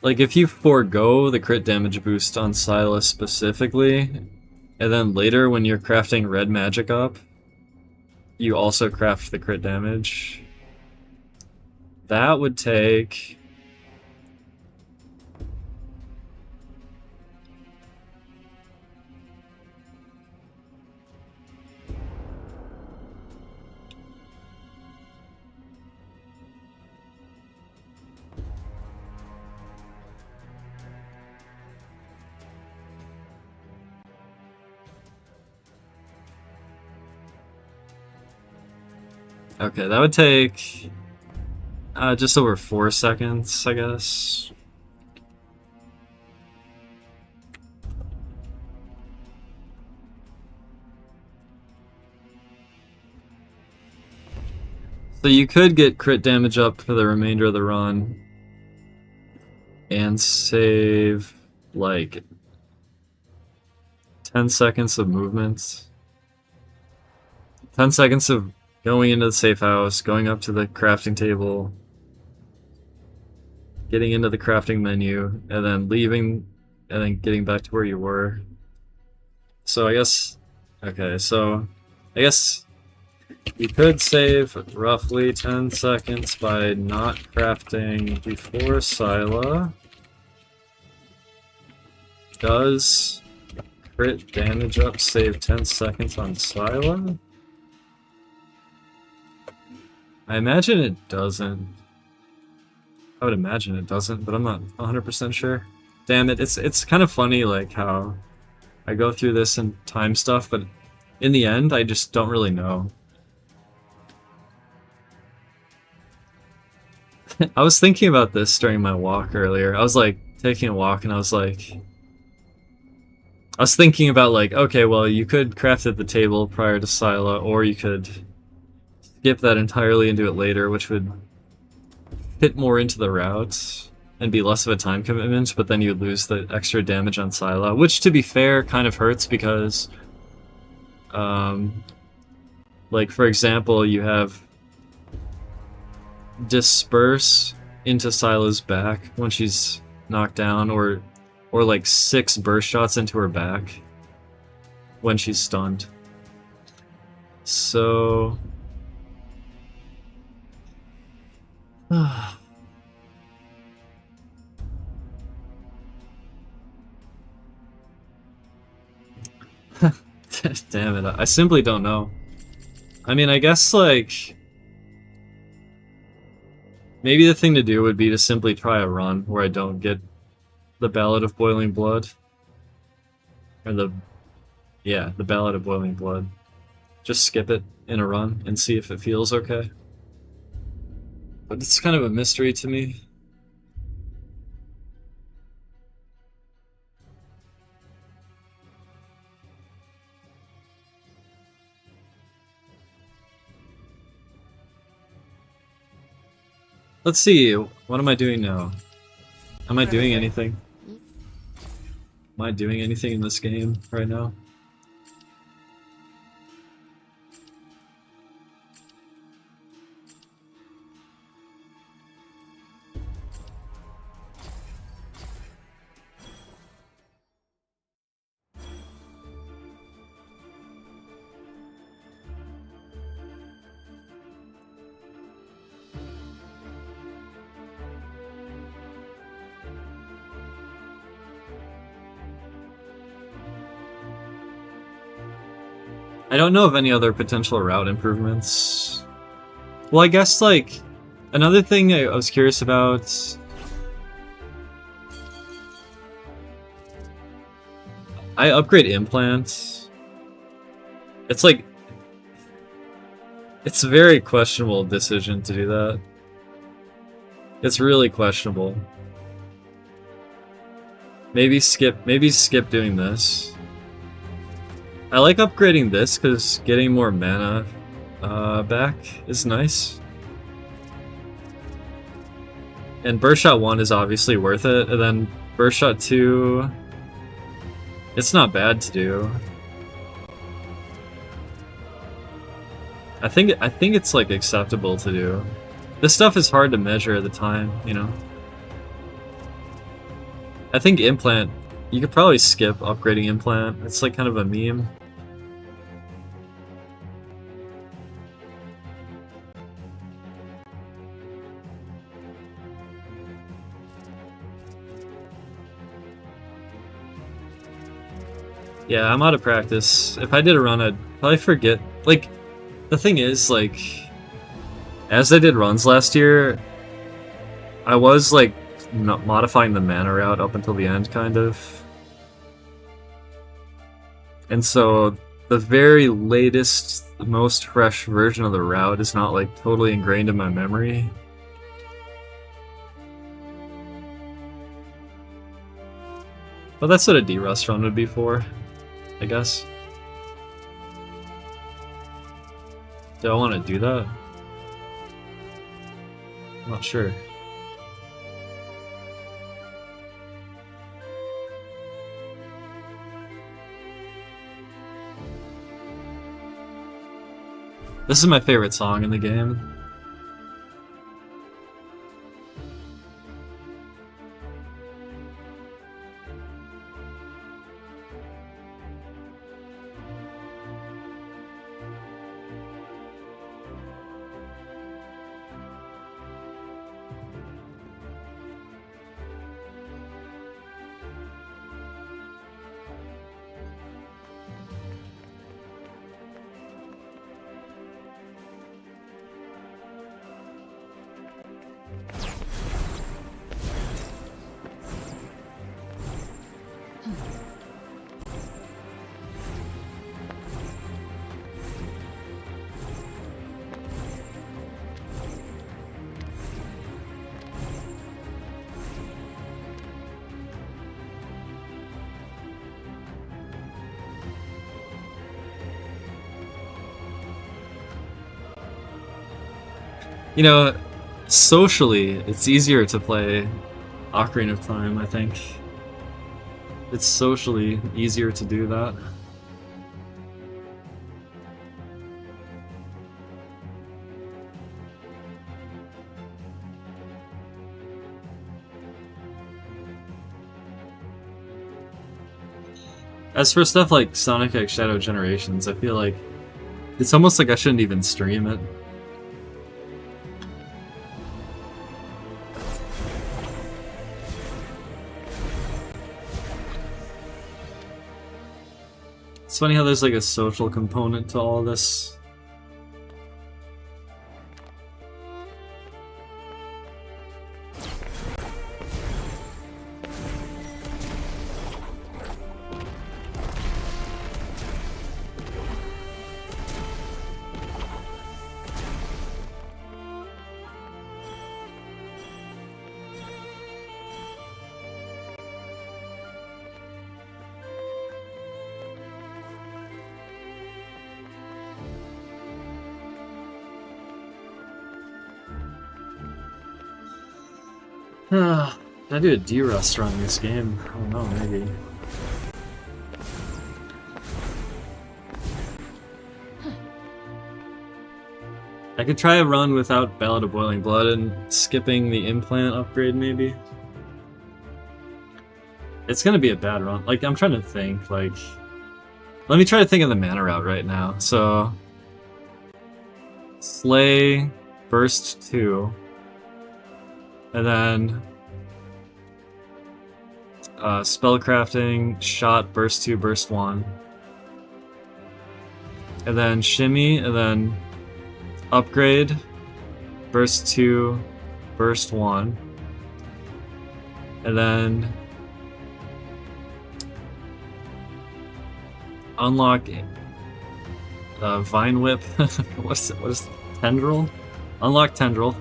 Like, if you forego the crit damage boost on Silas specifically, and then later when you're crafting red magic up, you also craft the crit damage, that would take... Okay, that would take just over 4 seconds, I guess. So you could get crit damage up for the remainder of the run and save like 10 seconds of movement. 10 seconds of going into the safe house, going up to the crafting table, getting into the crafting menu, and then leaving, and then getting back to where you were. So I guess, okay, so I guess you could save roughly 10 seconds by not crafting before Scylla. Does crit damage up save 10 seconds on Scylla? I imagine it doesn't. I would imagine it doesn't, but I'm not 100% sure. Damn it, it's kind of funny like how I go through this and time stuff, but in the end I just don't really know. I was thinking about this during my walk earlier. I was like taking a walk and I was thinking about like, okay, well you could craft at the table prior to Scylla, or you could skip that entirely and do it later, which would fit more into the routes and be less of a time commitment, but then you'd lose the extra damage on Scylla, which to be fair kind of hurts because like for example you have disperse into Scylla's back when she's knocked down, or like 6 burst shots into her back when she's stunned. So Damn it, I simply don't know. I mean, I guess, like... maybe the thing to do would be to simply try a run where I don't get the Ballad of Boiling Blood. Or the... yeah, the Ballad of Boiling Blood. Just skip it in a run and see if it feels okay. But it's kind of a mystery to me. Let's see, what am I doing now? Am I doing anything? Am I doing anything in this game right now? I don't know of any other potential route improvements. Well, I guess, like, another thing I was curious about... I upgrade implants. It's like... it's a very questionable decision to do that. It's really questionable. Maybe skip doing this. I like upgrading this because getting more mana back is nice. And Burst Shot 1 is obviously worth it, and then Burst Shot 2, it's not bad to do. I think it's like acceptable to do. This stuff is hard to measure at the time, you know. I think Implant, you could probably skip upgrading Implant. It's like kind of a meme. Yeah, I'm out of practice. If I did a run, I'd probably forget. Like, the thing is, like, as I did runs last year, I was, like, modifying the mana route up until the end, kind of. And so, the very latest, most fresh version of the route is not, like, totally ingrained in my memory. But that's what a D-Rust run would be for, I guess. Do I want to do that? I'm not sure. This is my favorite song in the game. You know, socially, it's easier to play Ocarina of Time, I think. It's socially easier to do that. As for stuff like Sonic X Shadow Generations, I feel like it's almost like I shouldn't even stream it. It's funny how there's like a social component to all this. Did I do a D-Rust run this game? I don't know, maybe. I could try a run without Ballad of Boiling Blood and skipping the implant upgrade, maybe. It's gonna be a bad run. Like, I'm trying to think, like... Let me try to think of the mana route right now. So... Slay, Burst 2... And then spellcrafting, shot, burst 2, burst 1. And then shimmy, and then upgrade, burst 2, burst 1. And then unlock Vine Whip. what is Tendril? Unlock Tendril.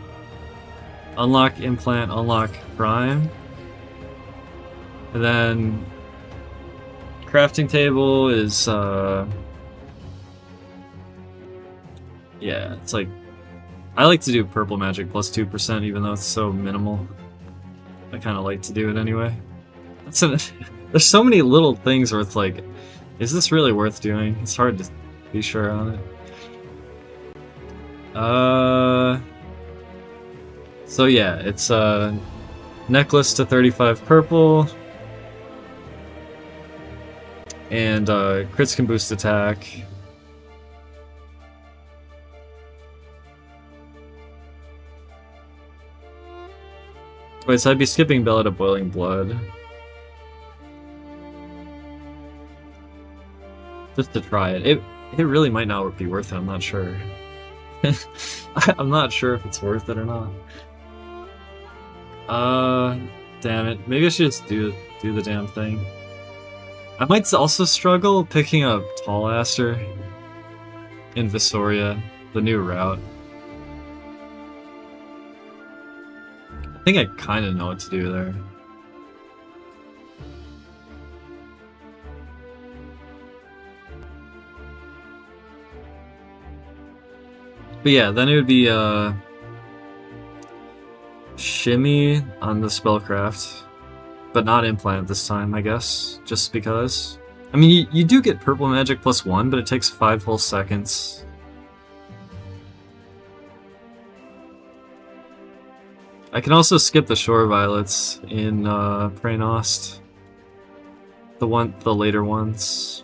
Unlock Implant, unlock Prime. And then crafting table is yeah, it's like I like to do purple magic plus 2% even though it's so minimal. I kinda like to do it anyway. There's so many little things where it's like, is this really worth doing? It's hard to be sure on it. So yeah, it's necklace to 35 purple, and crits can boost attack. Wait, so I'd be skipping Ballad of Boiling Blood. Just to try it. It really might not be worth it, I'm not sure. I'm not sure if it's worth it or not. Damn it. Maybe I should just do the damn thing. I might also struggle picking up Tallaster in Visoria, the new route. I think I kind of know what to do there. But yeah, then it would be, shimmy on the spellcraft, but not implant this time, I guess, just because. I mean, you do get purple magic plus 1, but it takes 5 whole seconds. I can also skip the Shore Violets in Praenost. The later ones.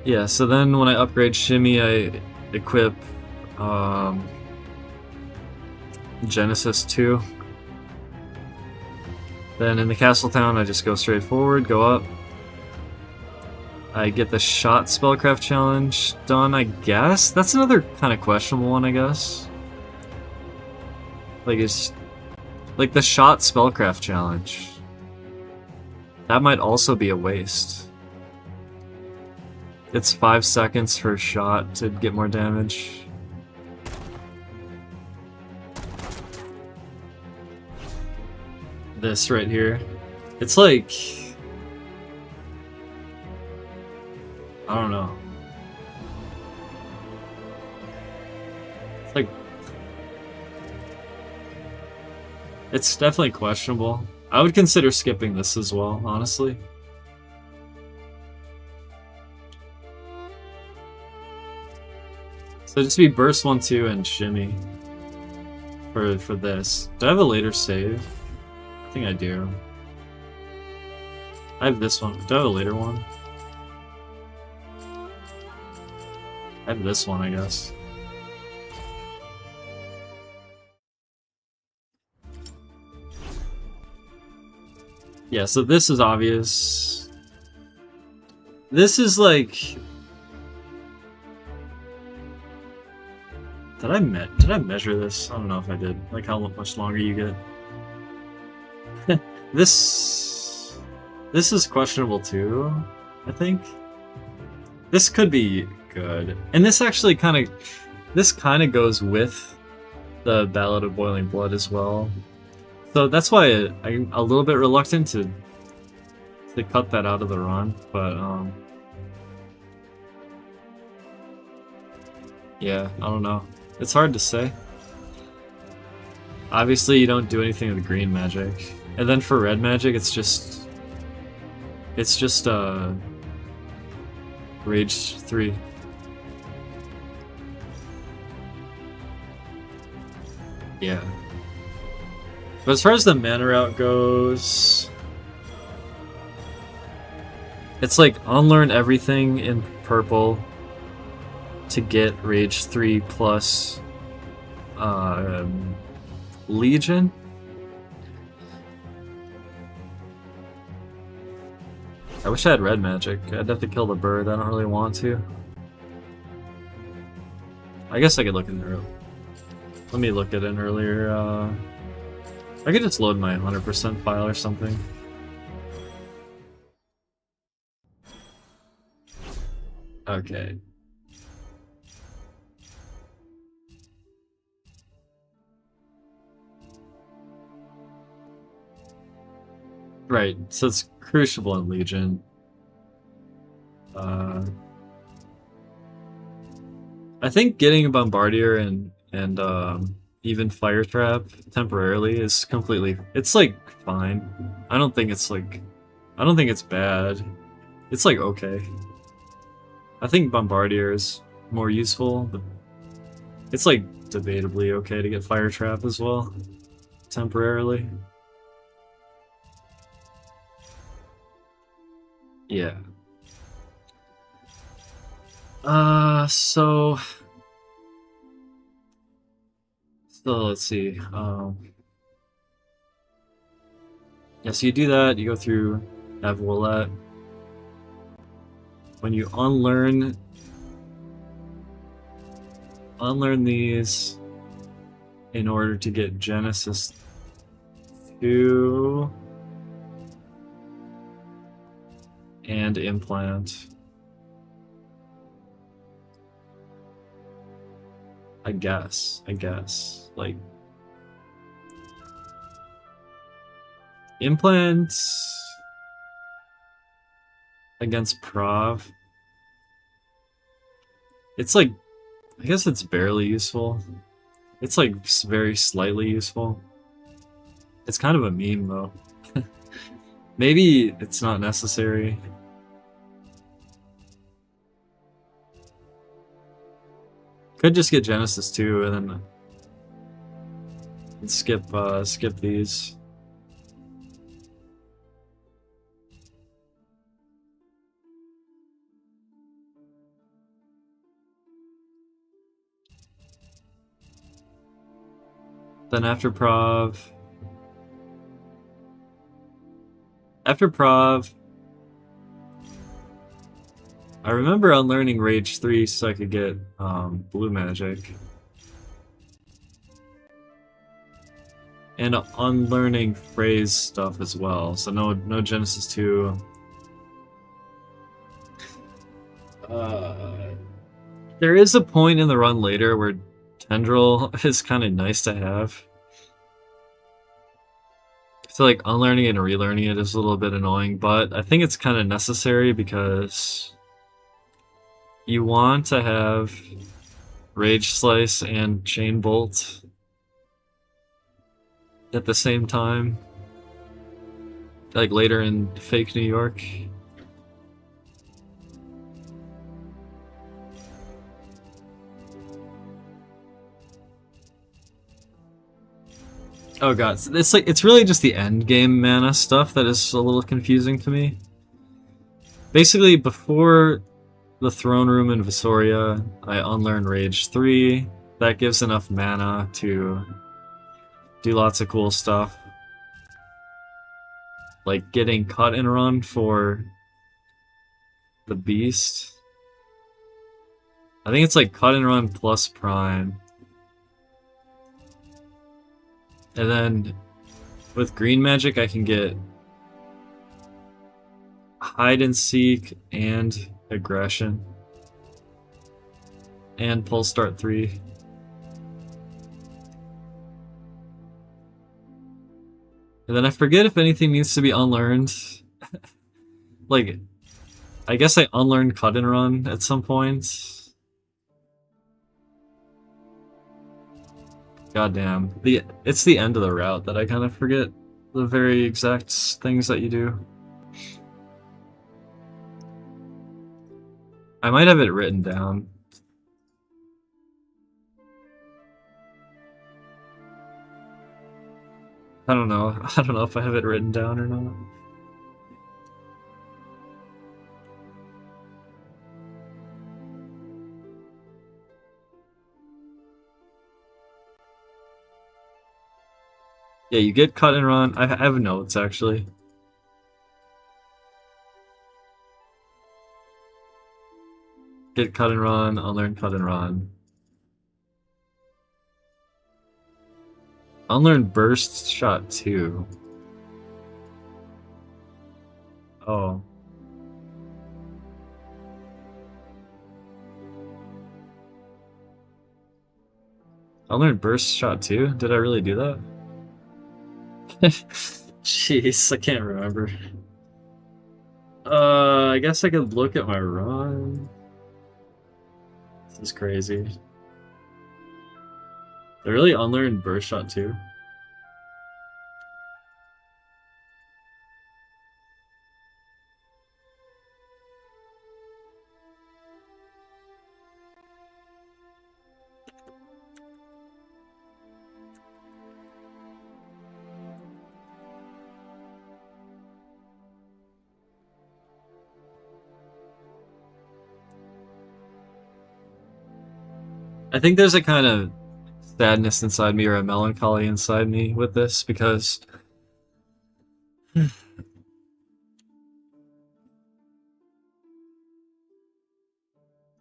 Yeah, so then when I upgrade Shimmy, I equip Genesis 2. Then in the Castle Town, I just go straight forward, go up. I get the Shot Spellcraft Challenge done, I guess? That's another kind of questionable one, I guess. Like, it's... Like, the Shot Spellcraft Challenge. That might also be a waste. It's 5 seconds for a shot to get more damage. This right here. It's like... I don't know. It's like... It's definitely questionable. I would consider skipping this as well, honestly. So just be burst 1, 2, and shimmy for this. Do I have a later save? I think I do. I have this one. Do I have a later one? I have this one, I guess. Yeah, so this is obvious. This is like... Did I measure this? I don't know if I did. Like how much longer you get. This is questionable too, I think. This could be good. And this actually kind of goes with the Ballad of Boiling Blood as well. So that's why I'm a little bit reluctant to cut that out of the run, but yeah, I don't know. It's hard to say. Obviously, you don't do anything with green magic, and then for red magic, it's just Rage 3. Yeah. But as far as the mana route goes, it's like unlearn everything in purple to get Rage 3 plus Legion. I wish I had red magic. I'd have to kill the bird. I don't really want to. I guess I could look in early. Let me look at an earlier. I could just load my 100% file or something. Okay. Right, so it's Crucible and Legion. I think getting a Bombardier and even Fire Trap temporarily is completely... It's like fine. I don't think it's bad. It's like okay. I think Bombardier is more useful, but it's like debatably okay to get Fire Trap as well, temporarily. Yeah. So let's see. Yeah, so you do that, you go through Evolette. When you unlearn these in order to get Genesis 2 and Implant. I guess. Like, Implants against Prov. It's like, I guess it's barely useful. It's like very slightly useful. It's kind of a meme though. Maybe it's not necessary. Could just get Genesis 2 and then skip these. Then after Prov, I remember unlearning Rage 3 so I could get blue magic. And unlearning phrase stuff as well, so no Genesis 2. There is a point in the run later where Tendril is kind of nice to have. So like unlearning it and relearning it is a little bit annoying, but I think it's kind of necessary because you want to have Rage Slice and Chain Bolt at the same time, like later in Fake New York. Oh god, it's really just the end game mana stuff that is a little confusing to me. Basically, before the Throne Room in Visoria, I unlearn Rage 3. That gives enough mana to do lots of cool stuff. like getting cut and run for the beast. I think it's like cut and run plus prime. And then with green magic I can get hide and seek and aggression. And pulse start 3. And then I forget if anything needs to be unlearned. Like, I guess I unlearned cut and run at some point. Goddamn. It's the end of the route that I kind of forget the very exact things that you do. I might have it written down. I don't know. I don't know if I have it written down or not. Yeah, you get cut and run. I have notes actually. Get cut and run, unlearn cut and run. Unlearn burst shot 2. Oh. Unlearn burst shot 2? Did I really do that? Jeez, I can't remember. I guess I could look at my run. This is crazy. I really unlearned burst shot 2. I think there's a kind of sadness inside me or a melancholy inside me with this because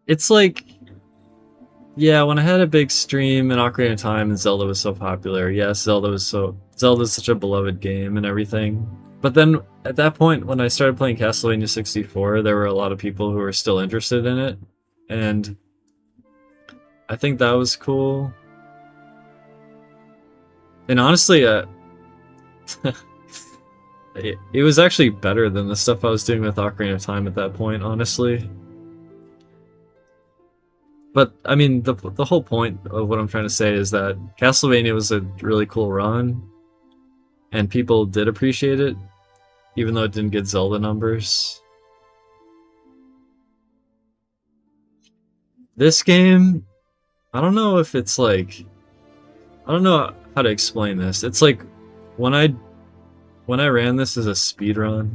it's like, yeah, when I had a big stream in Ocarina of Time and Zelda was so popular, yes, Zelda's such a beloved game and everything. But then at that point, when I started playing Castlevania 64, there were a lot of people who were still interested in it, and I think that was cool. And honestly, it was actually better than the stuff I was doing with Ocarina of Time at that point, honestly. But, I mean, the whole point of what I'm trying to say is that Castlevania was a really cool run, and people did appreciate it, even though it didn't get Zelda numbers. This game, I don't know if it's like... I don't know how to explain this. It's like, when I ran this as a speedrun,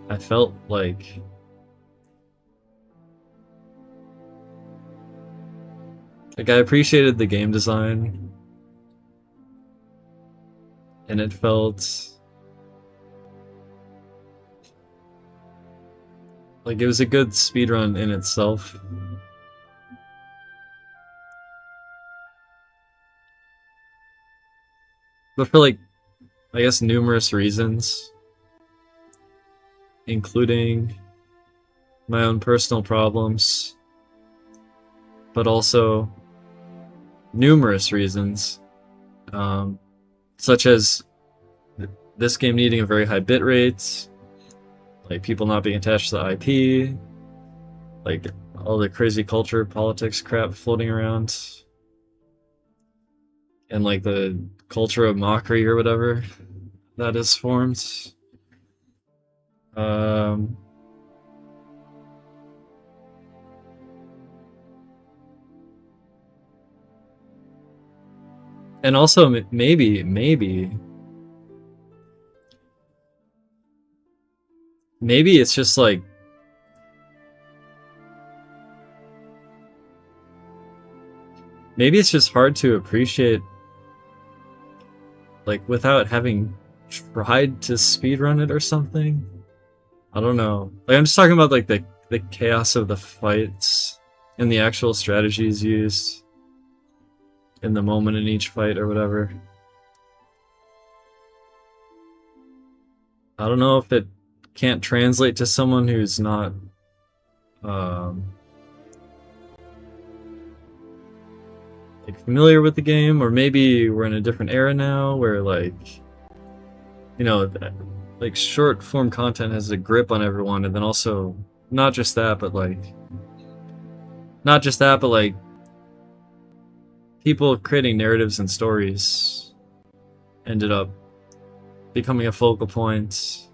I felt like... Like, I appreciated the game design, and it felt like it was a good speedrun in itself. But for, like, I guess numerous reasons, including my own personal problems, but also numerous reasons, such as this game needing a very high bitrate, like people not being attached to the IP, like all the crazy culture, politics crap floating around, and like the culture of mockery or whatever that is formed. And also, maybe it's just like, maybe it's just hard to appreciate like without having tried to speedrun it or something. I don't know. Like I'm just talking about like the chaos of the fights and the actual strategies used in the moment in each fight or whatever. I don't know if it can't translate to someone who's not like familiar with the game, or maybe we're in a different era now where like, you know, like short form content has a grip on everyone, and then also not just that, but like people creating narratives and stories ended up becoming a focal point.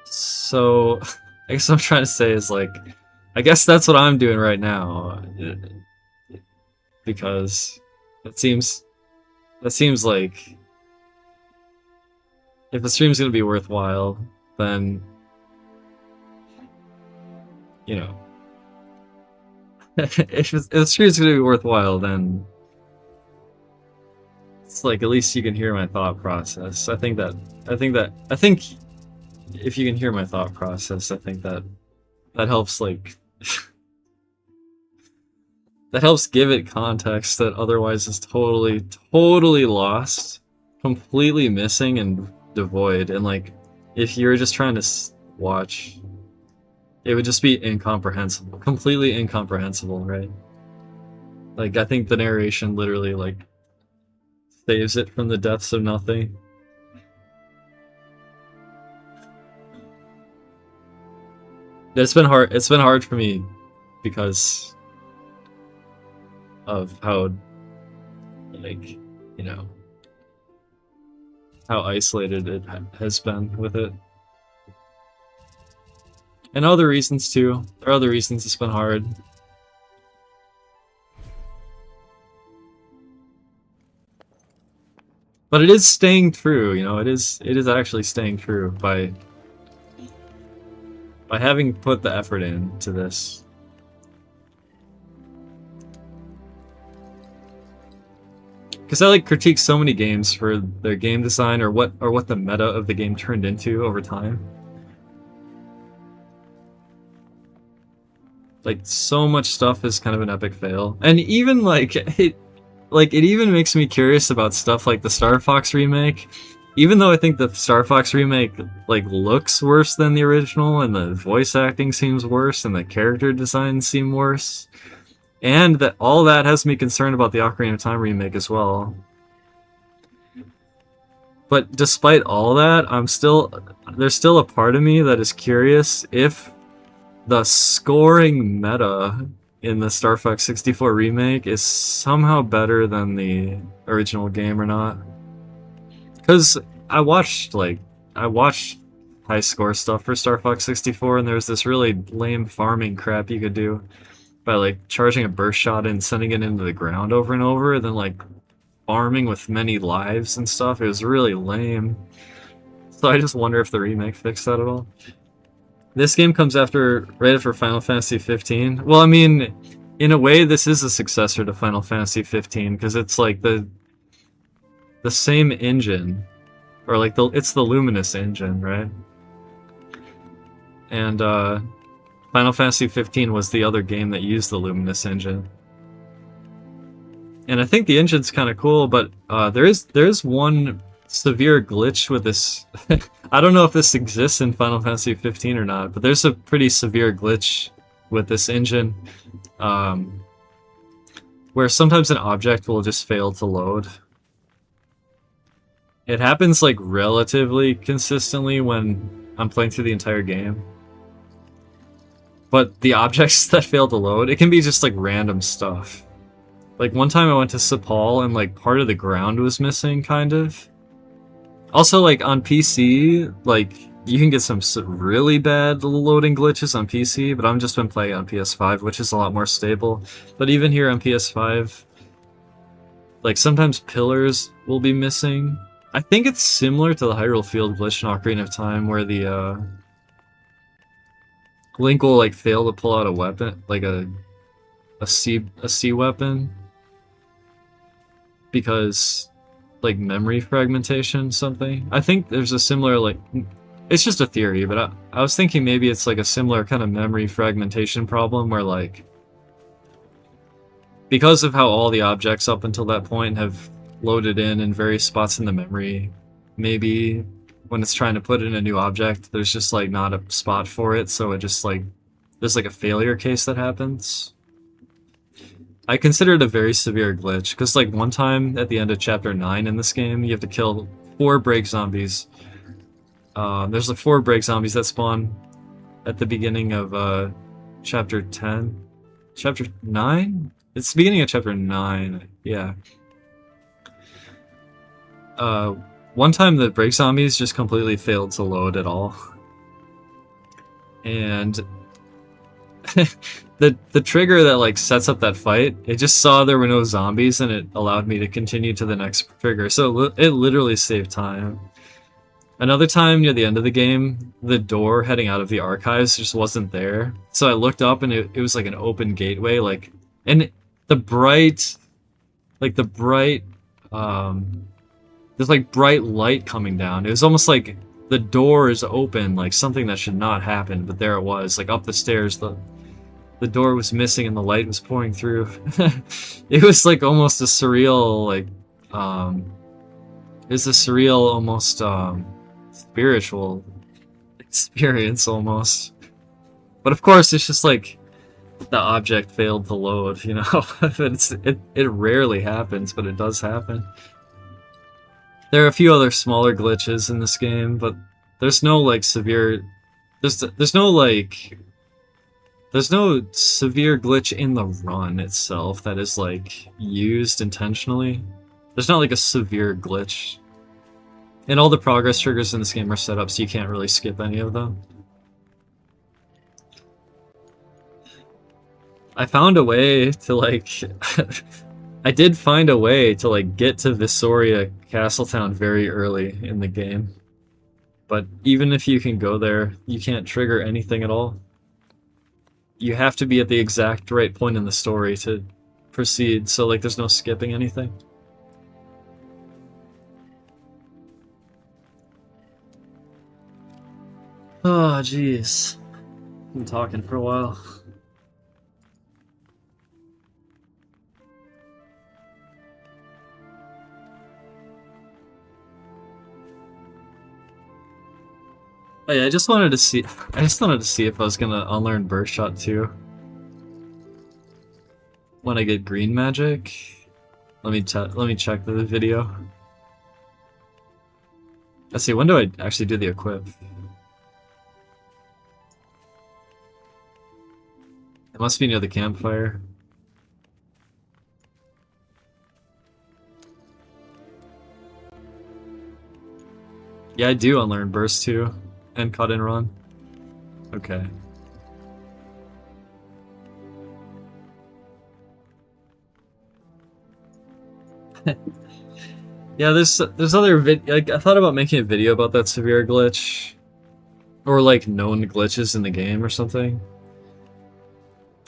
So I guess what I'm trying to say is like, I guess that's what I'm doing right now, because that seems like if the stream's gonna be worthwhile, then you know, if the stream's gonna be worthwhile, then it's like at least you can hear my thought process. I think if you can hear my thought process, I think that helps, like that helps give it context that otherwise is totally lost, completely missing and devoid. And like if you're just trying to watch, it would just be incomprehensible, completely incomprehensible, right? Like I think the narration literally like saves it from the depths of nothing. It's been hard for me because of how, like, you know, how isolated it has been with it. And other reasons too. There are other reasons it's been hard. But it is staying true, you know, it is actually staying true by having put the effort into this. Because I like critique so many games for their game design or what the meta of the game turned into over time. Like so much stuff is kind of an epic fail, and even like it even makes me curious about stuff like the Star Fox remake. Even though I think the Star Fox remake like looks worse than the original, and the voice acting seems worse, and the character designs seem worse, and that all that has me concerned about the Ocarina of Time remake as well. But despite all that, there's still a part of me that is curious if the scoring meta in the Star Fox 64 remake is somehow better than the original game or not. Because I watched high score stuff for Star Fox 64, and there's this really lame farming crap you could do by like charging a burst shot and sending it into the ground over and over, and then like farming with many lives and stuff. It was really lame. So I just wonder if the remake fixed that at all. This game comes right after Final Fantasy 15. Well, I mean, in a way, this is a successor to Final Fantasy 15 because it's like the same engine, or like it's the Luminous engine, right? And Final Fantasy 15 was the other game that used the Luminous engine. And I think the engine's kind of cool, but there is one severe glitch with this. I don't know if this exists in Final Fantasy 15 or not, but there's a pretty severe glitch with this engine where sometimes an object will just fail to load. It happens like relatively consistently when I'm playing through the entire game. But the objects that fail to load, it can be just like random stuff. Like one time I went to Sepal and like part of the ground was missing, kind of. Also, like on PC, like you can get some really bad loading glitches on PC, but I've just been playing on PS5, which is a lot more stable. But even here on PS5, like sometimes pillars will be missing. I think it's similar to the Hyrule Field glitch in Ocarina of Time, where the Link will like fail to pull out a weapon, like a sea weapon, because like memory fragmentation something. I think there's a similar like it's just a theory, but I was thinking maybe it's like a similar kind of memory fragmentation problem where like because of how all the objects up until that point have loaded in various spots in the memory, maybe when it's trying to put in a new object, there's just like not a spot for it, so it just like there's like a failure case that happens. I consider it a very severe glitch, because like one time at the end of chapter 9 in this game, you have to kill 4 break zombies. There's like 4 break zombies that spawn at the beginning of chapter 10. Chapter 9? It's the beginning of chapter 9, yeah. One time the break zombies just completely failed to load at all. And the trigger that like sets up that fight, it just saw there were no zombies and it allowed me to continue to the next trigger. So it literally saved time. Another time near the end of the game, the door heading out of the archives just wasn't there. So I looked up and it was like an open gateway, like, and the bright, there's like bright light coming down. It was almost like the door is open, like something that should not happen, but there it was, like up the stairs, the door was missing and the light was pouring through. It was like almost a surreal, like, it's a surreal, almost, spiritual experience almost. But of course, it's just like the object failed to load, you know? It rarely happens, but it does happen. There are a few other smaller glitches in this game, but there's no like severe there's no severe glitch in the run itself that is like used intentionally. There's not like a severe glitch. And all the progress triggers in this game are set up so you can't really skip any of them. I found a way to like I did find a way to like get to Visoria Castletown very early in the game. But even if you can go there, you can't trigger anything at all. You have to be at the exact right point in the story to proceed, so like there's no skipping anything. Oh jeez. I'm talking for a while. Oh yeah, I just wanted to see if I was gonna unlearn Burst Shot too. When I get green magic. Let me check the video. Let's see, when do I actually do the equip? It must be near the campfire. Yeah, I do unlearn Burst too. And cut and run. Okay. Yeah, there's other like I thought about making a video about that severe glitch, or like known glitches in the game or something.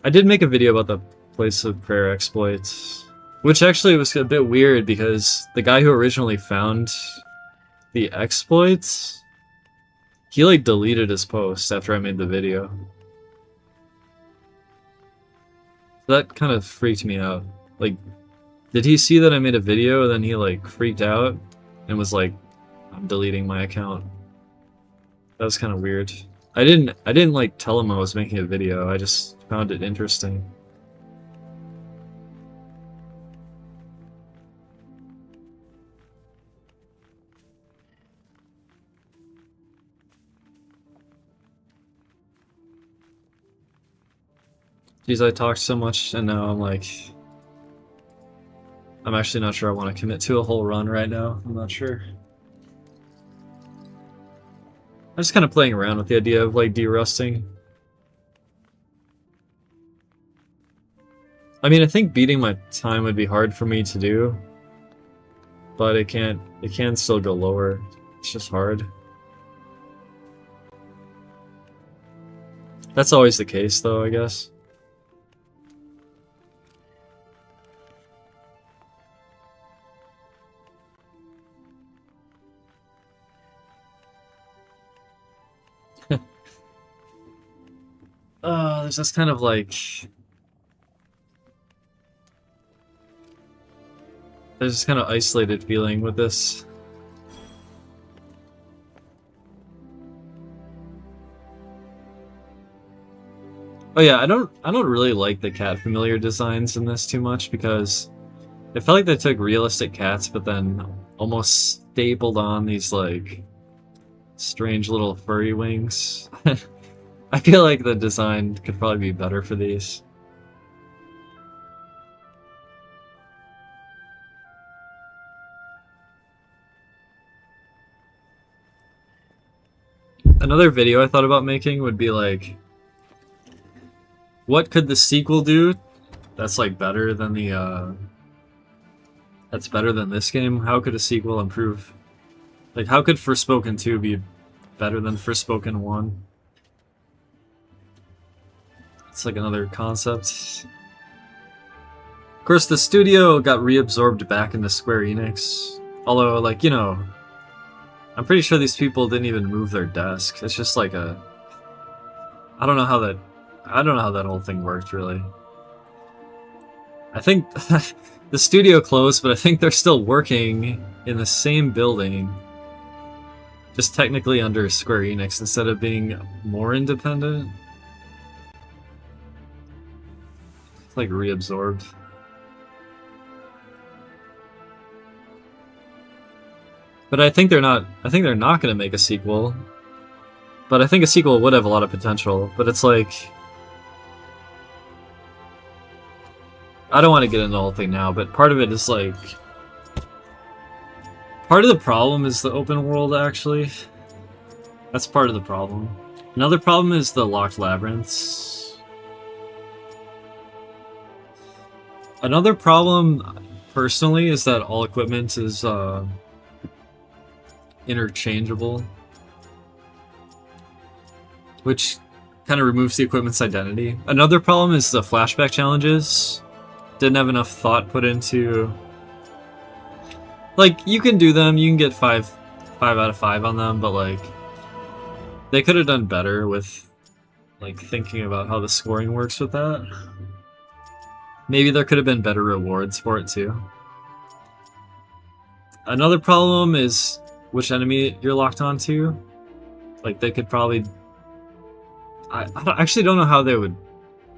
I did make a video about the Place of Prayer exploits, which actually was a bit weird because the guy who originally found the exploits, he like deleted his post after I made the video. That kind of freaked me out. Like, did he see that I made a video and then he like freaked out and was like, I'm deleting my account? That was kind of weird. I didn't like tell him I was making a video, I just found it interesting. Geez, I talked so much and now I'm like, I'm actually not sure I want to commit to a whole run right now. I'm not sure. I'm just kind of playing around with the idea of like de-rusting. I mean, I think beating my time would be hard for me to do, but it can still go lower. It's just hard. That's always the case though, I guess. There's this kind of like... There's this kind of isolated feeling with this. Oh yeah, I don't really like the cat familiar designs in this too much because it felt like they took realistic cats but then almost stapled on these like strange little furry wings. I feel like the design could probably be better for these. Another video I thought about making would be like, what could the sequel do that's like better than the that's better than this game? How could a sequel improve? Like how could Forspoken 2 be better than Forspoken 1? It's like another concept. Of course the studio got reabsorbed back into Square Enix. Although like, you know, I'm pretty sure these people didn't even move their desks. It's just like a... I don't know how that whole thing worked, really. I think the studio closed, but I think they're still working in the same building. Just technically under Square Enix instead of being more independent. It's like reabsorbed. But I think they're not going to make a sequel. But I think a sequel would have a lot of potential. But it's like... I don't want to get into the whole thing now, but part of it is like... Part of the problem is the open world, actually. That's part of the problem. Another problem is the locked labyrinths. Another problem, personally, is that all equipment is, interchangeable, which kind of removes the equipment's identity. Another problem is the flashback challenges. Didn't have enough thought put into... Like, you can do them, you can get 5 out of 5 on them, but like... They could have done better with, like, thinking about how the scoring works with that. Maybe there could have been better rewards for it, too. Another problem is which enemy you're locked onto. Like, they could probably... I actually don't know how they would...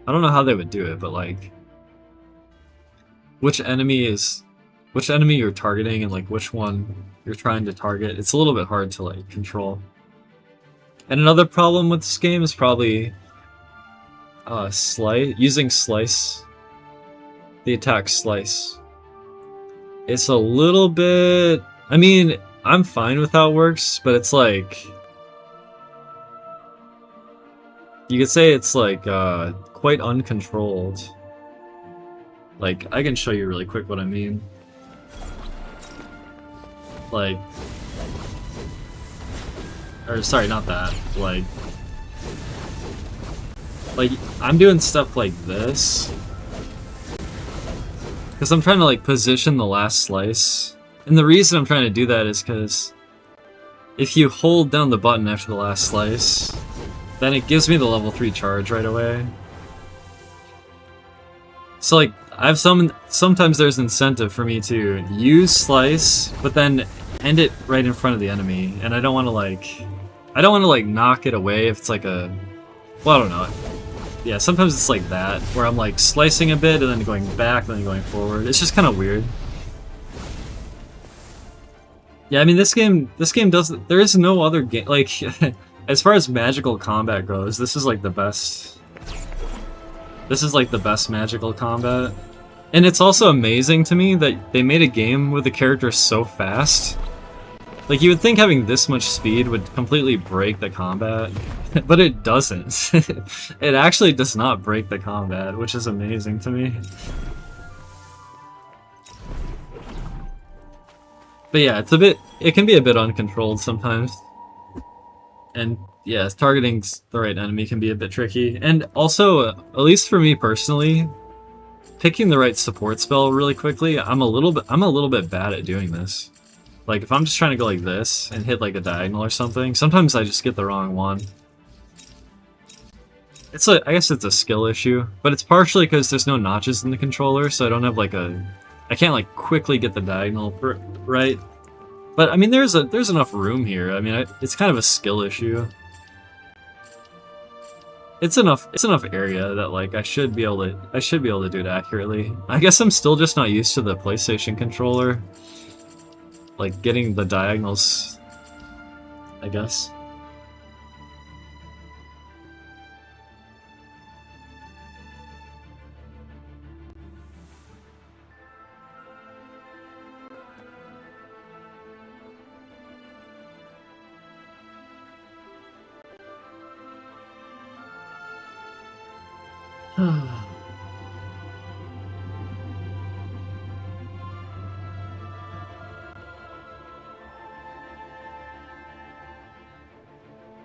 I don't know how they would do it, but like... Which enemy you're targeting and like which one you're trying to target. It's a little bit hard to like control. And another problem with this game is probably... using Slice. The attack Slice. It's a little bit... I mean... I'm fine with how it works, but it's like... You could say it's like, quite uncontrolled. Like, I can show you really quick what I mean. Like... Or, sorry, not that. Like, I'm doing stuff like this. Because I'm trying to, like, position the last slice. And the reason I'm trying to do that is because if you hold down the button after the last slice, then it gives me the level 3 charge right away. So like, sometimes there's incentive for me to use Slice, but then end it right in front of the enemy, and I don't want to like knock it away if it's like a... Well, I don't know. Yeah, sometimes it's like that, where I'm like slicing a bit and then going back and then going forward. It's just kind of weird. Yeah, I mean, this game doesn't... There is no other game... Like, as far as magical combat goes, this is like the best... This is like the best magical combat. And it's also amazing to me that they made a game with the characters so fast. Like, you would think having this much speed would completely break the combat, but it doesn't. It actually does not break the combat, which is amazing to me. But yeah, it can be a bit uncontrolled sometimes. And yeah, targeting the right enemy can be a bit tricky. And also, at least for me personally, picking the right support spell really quickly, I'm a little bit bad at doing this. Like, if I'm just trying to go like this and hit like a diagonal or something, sometimes I just get the wrong one. I guess it's a skill issue, but it's partially because there's no notches in the controller, so I don't have like I can't like quickly get the diagonal right. But I mean, there's enough room here. I mean, it's kind of a skill issue. It's enough area that like I should be able to do it accurately. I guess I'm still just not used to the PlayStation controller, like getting the diagonals, I guess.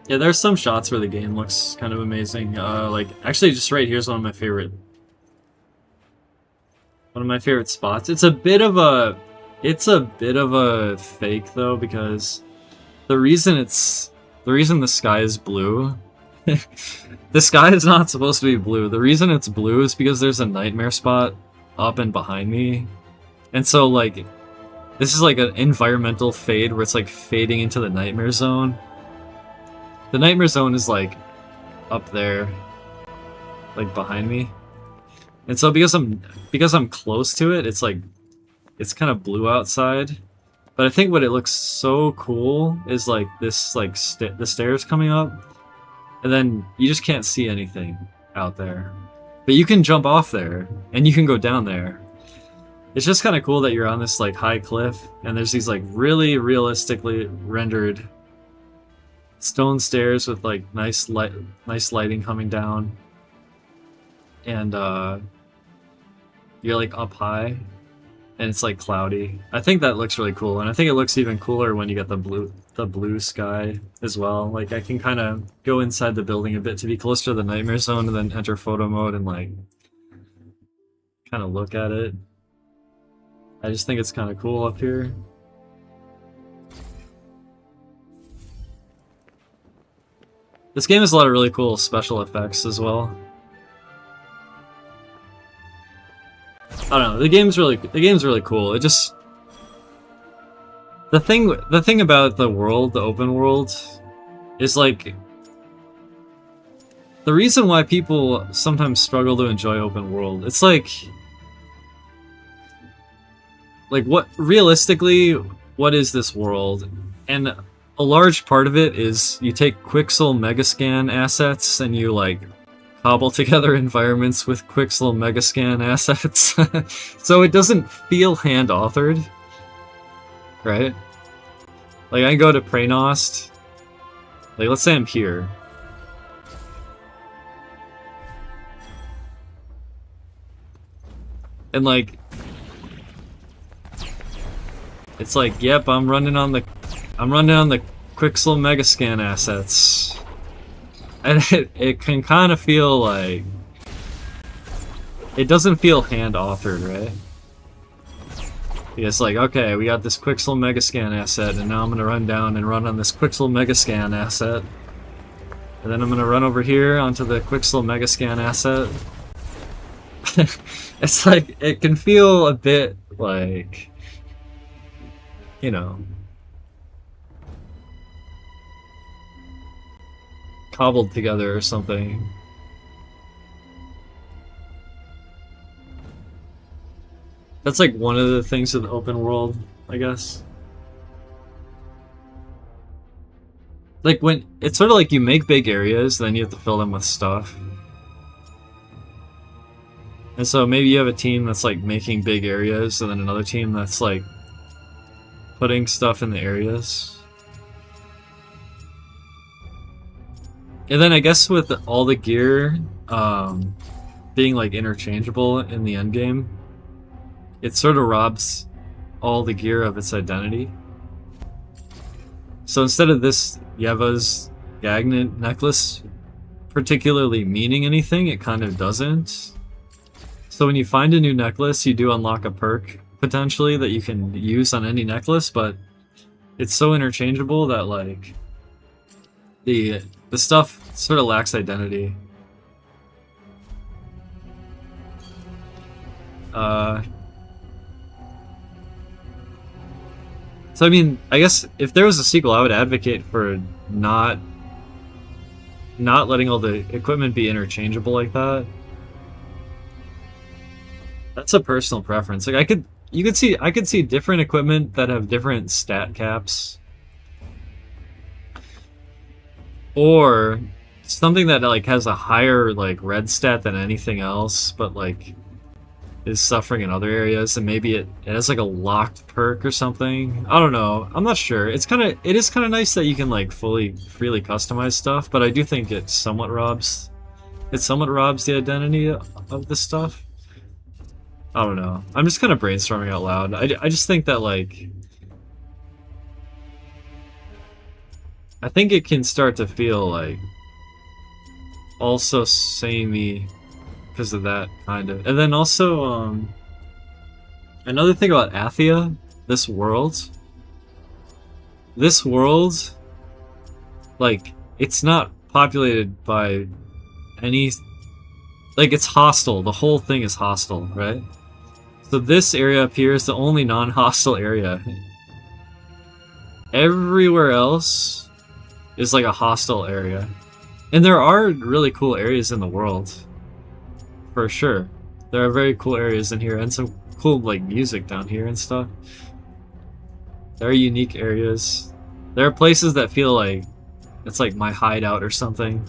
Yeah, there's some shots where the game looks kind of amazing. Like actually, just right here is one of my favorite spots. It's a bit of a fake though, because the reason the sky is blue. The sky is not supposed to be blue. The reason it's blue is because there's a nightmare spot up and behind me. And so like this is like an environmental fade where it's like fading into the nightmare zone. The nightmare zone is like up there, like behind me. And so because I'm close to it, it's like it's kind of blue outside. But I think what it looks so cool is like this like the stairs coming up. And then you just can't see anything out there. But you can jump off there, and you can go down there. It's just kind of cool that you're on this like high cliff, and there's these like really realistically rendered stone stairs with like nice lighting coming down. And you're like up high, and it's like cloudy. I think that looks really cool, and I think it looks even cooler when you get the blue sky as well. Like I can kind of go inside the building a bit to be closer to the nightmare zone, and then enter photo mode and like kind of look at it. I just think it's kind of cool up here. This game has a lot of really cool special effects as well. I don't know, the game's really cool. It just the thing about the world, the open world, is like the reason why people sometimes struggle to enjoy open world. It's like what realistically, what is this world? And a large part of it is you take Quixel Megascan assets and you like cobble together environments with Quixel Megascan assets. So it doesn't feel hand-authored, right? Like I can go to Praenost, like let's say I'm here. And like, it's like, yep, I'm running on the Quixel Megascan assets. And it can kind of feel like it doesn't feel hand-authored, right? It's like, okay, we got this Quixel Megascan asset, and now I'm gonna run down and run on this Quixel Megascan asset. And then I'm gonna run over here onto the Quixel Megascan asset. It's like, it can feel a bit like, you know, cobbled together or something. That's like one of the things of the open world, I guess. Like when it's sort of like you make big areas, then you have to fill them with stuff. And so maybe you have a team that's like making big areas, and then another team that's like putting stuff in the areas. And then I guess with all the gear being like interchangeable in the end game, it sort of robs all the gear of its identity. So instead of this Yeva's Gagnet necklace particularly meaning anything, it kind of doesn't. So when you find a new necklace, you do unlock a perk, potentially, that you can use on any necklace, but it's so interchangeable that, like, the stuff sort of lacks identity. So I mean, I guess if there was a sequel, I would advocate for not letting all the equipment be interchangeable like that. That's a personal preference. Like I could see different equipment that have different stat caps. Or something that like has a higher like red stat than anything else, but like is suffering in other areas, and maybe it has like a locked perk or something. I don't know. I'm not sure. It is kind of nice that you can like freely customize stuff, but I do think it somewhat robs the identity of this stuff. I don't know. I'm just kind of brainstorming out loud. I just think that like I think it can start to feel like also samey because of that kind of. And then also another thing about Athia, this world, like it's not populated by any, like it's hostile. The whole thing is hostile, right? So this area up here is the only non-hostile area. Everywhere else is like a hostile area. And there are really cool areas in the world. For sure. There are very cool areas in here and some cool like music down here and stuff. There are unique areas. There are places that feel like it's like my hideout or something.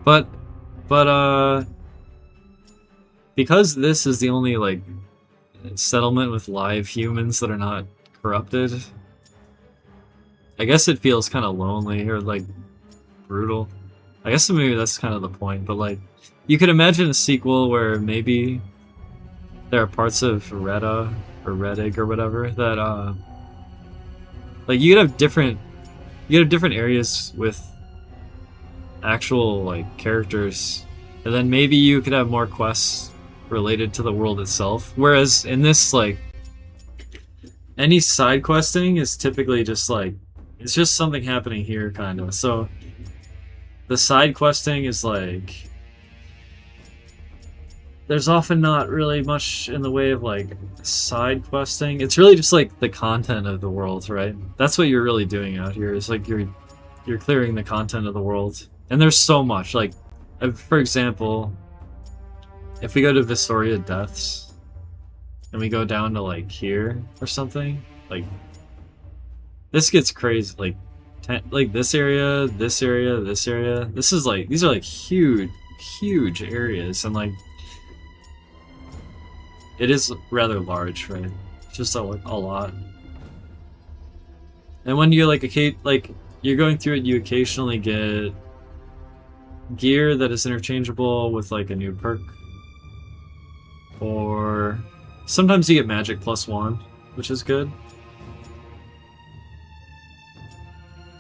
but because this is the only like settlement with live humans that are not corrupted, I guess it feels kind of lonely or like brutal. I guess maybe that's kind of the point, but like you could imagine a sequel where maybe there are parts of Retta or Reddig or whatever that like you could have different areas with actual like characters, and then maybe you could have more quests related to the world itself, whereas in this like any side questing is typically just like it's just something happening here kind of. So the side questing is like there's often not really much in the way of like side questing. It's really just like the content of the world, right? That's what you're really doing out here. Is like you're clearing the content of the world. And there's so much. Like for example, if we go to Visoria Deaths and we go down to like here or something, like this gets crazy. Like this area, this area, this area. This is like these are like huge areas, and like it is rather large, right? It's just a lot. And when you like you're going through it, you occasionally get gear that is interchangeable with like a new perk, or sometimes you get magic +1, which is good.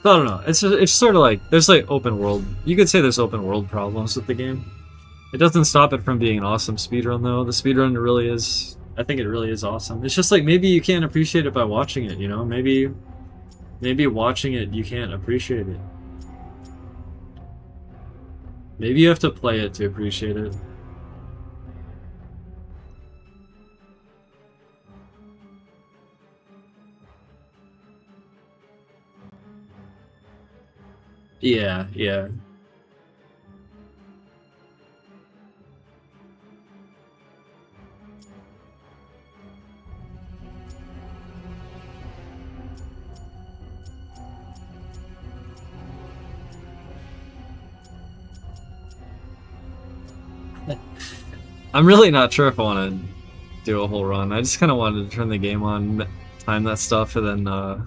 So I don't know. It's sort of like there's like open world. You could say there's open world problems with the game. It doesn't stop it from being an awesome speedrun though. The speedrun really is. I think it really is awesome. It's just like maybe you can't appreciate it by watching it. You know, maybe watching it you can't appreciate it. Maybe you have to play it to appreciate it. Yeah. I'm really not sure if I want to do a whole run. I just kind of wanted to turn the game on, time that stuff, and then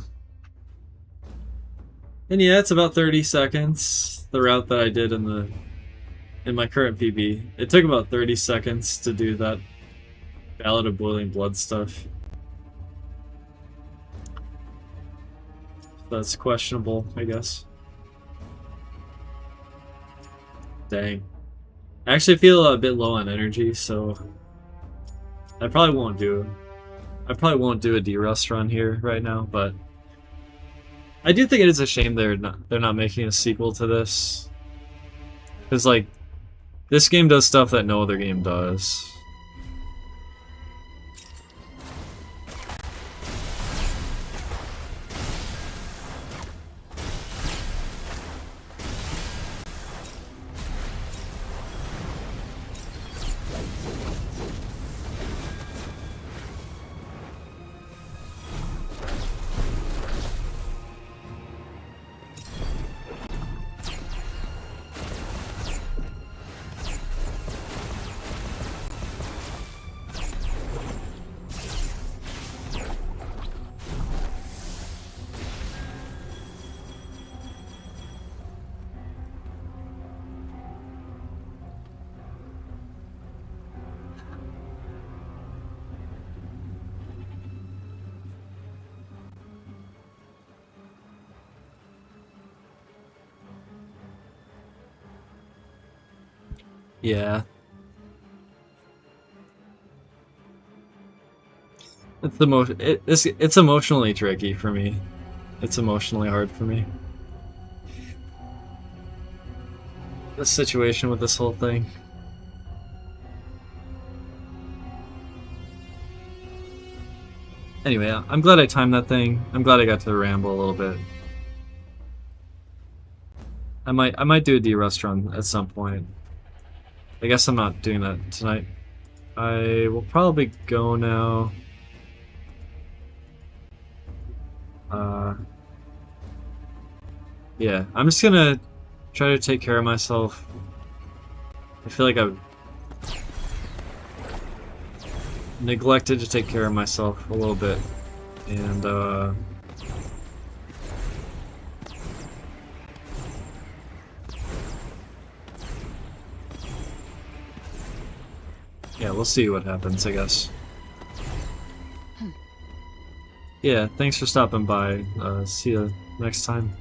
and yeah, it's about 30 seconds. The route that I did in my current PB, it took about 30 seconds to do that Ballad of Boiling Blood stuff. That's questionable, I guess. Dang. I actually feel a bit low on energy, so I probably won't do a D-Rust run here right now, but I do think it is a shame they're not making a sequel to this. Because like this game does stuff that no other game does. Yeah. It's the most. It's emotionally tricky for me. It's emotionally hard for me. The situation with this whole thing. Anyway, I'm glad I timed that thing. I'm glad I got to ramble a little bit. I might do a D-Rust run at some point. I guess I'm not doing that tonight. I will probably go now. Yeah, I'm just gonna try to take care of myself. I feel like I've neglected to take care of myself a little bit, and yeah, we'll see what happens, I guess. Yeah, thanks for stopping by. See you next time.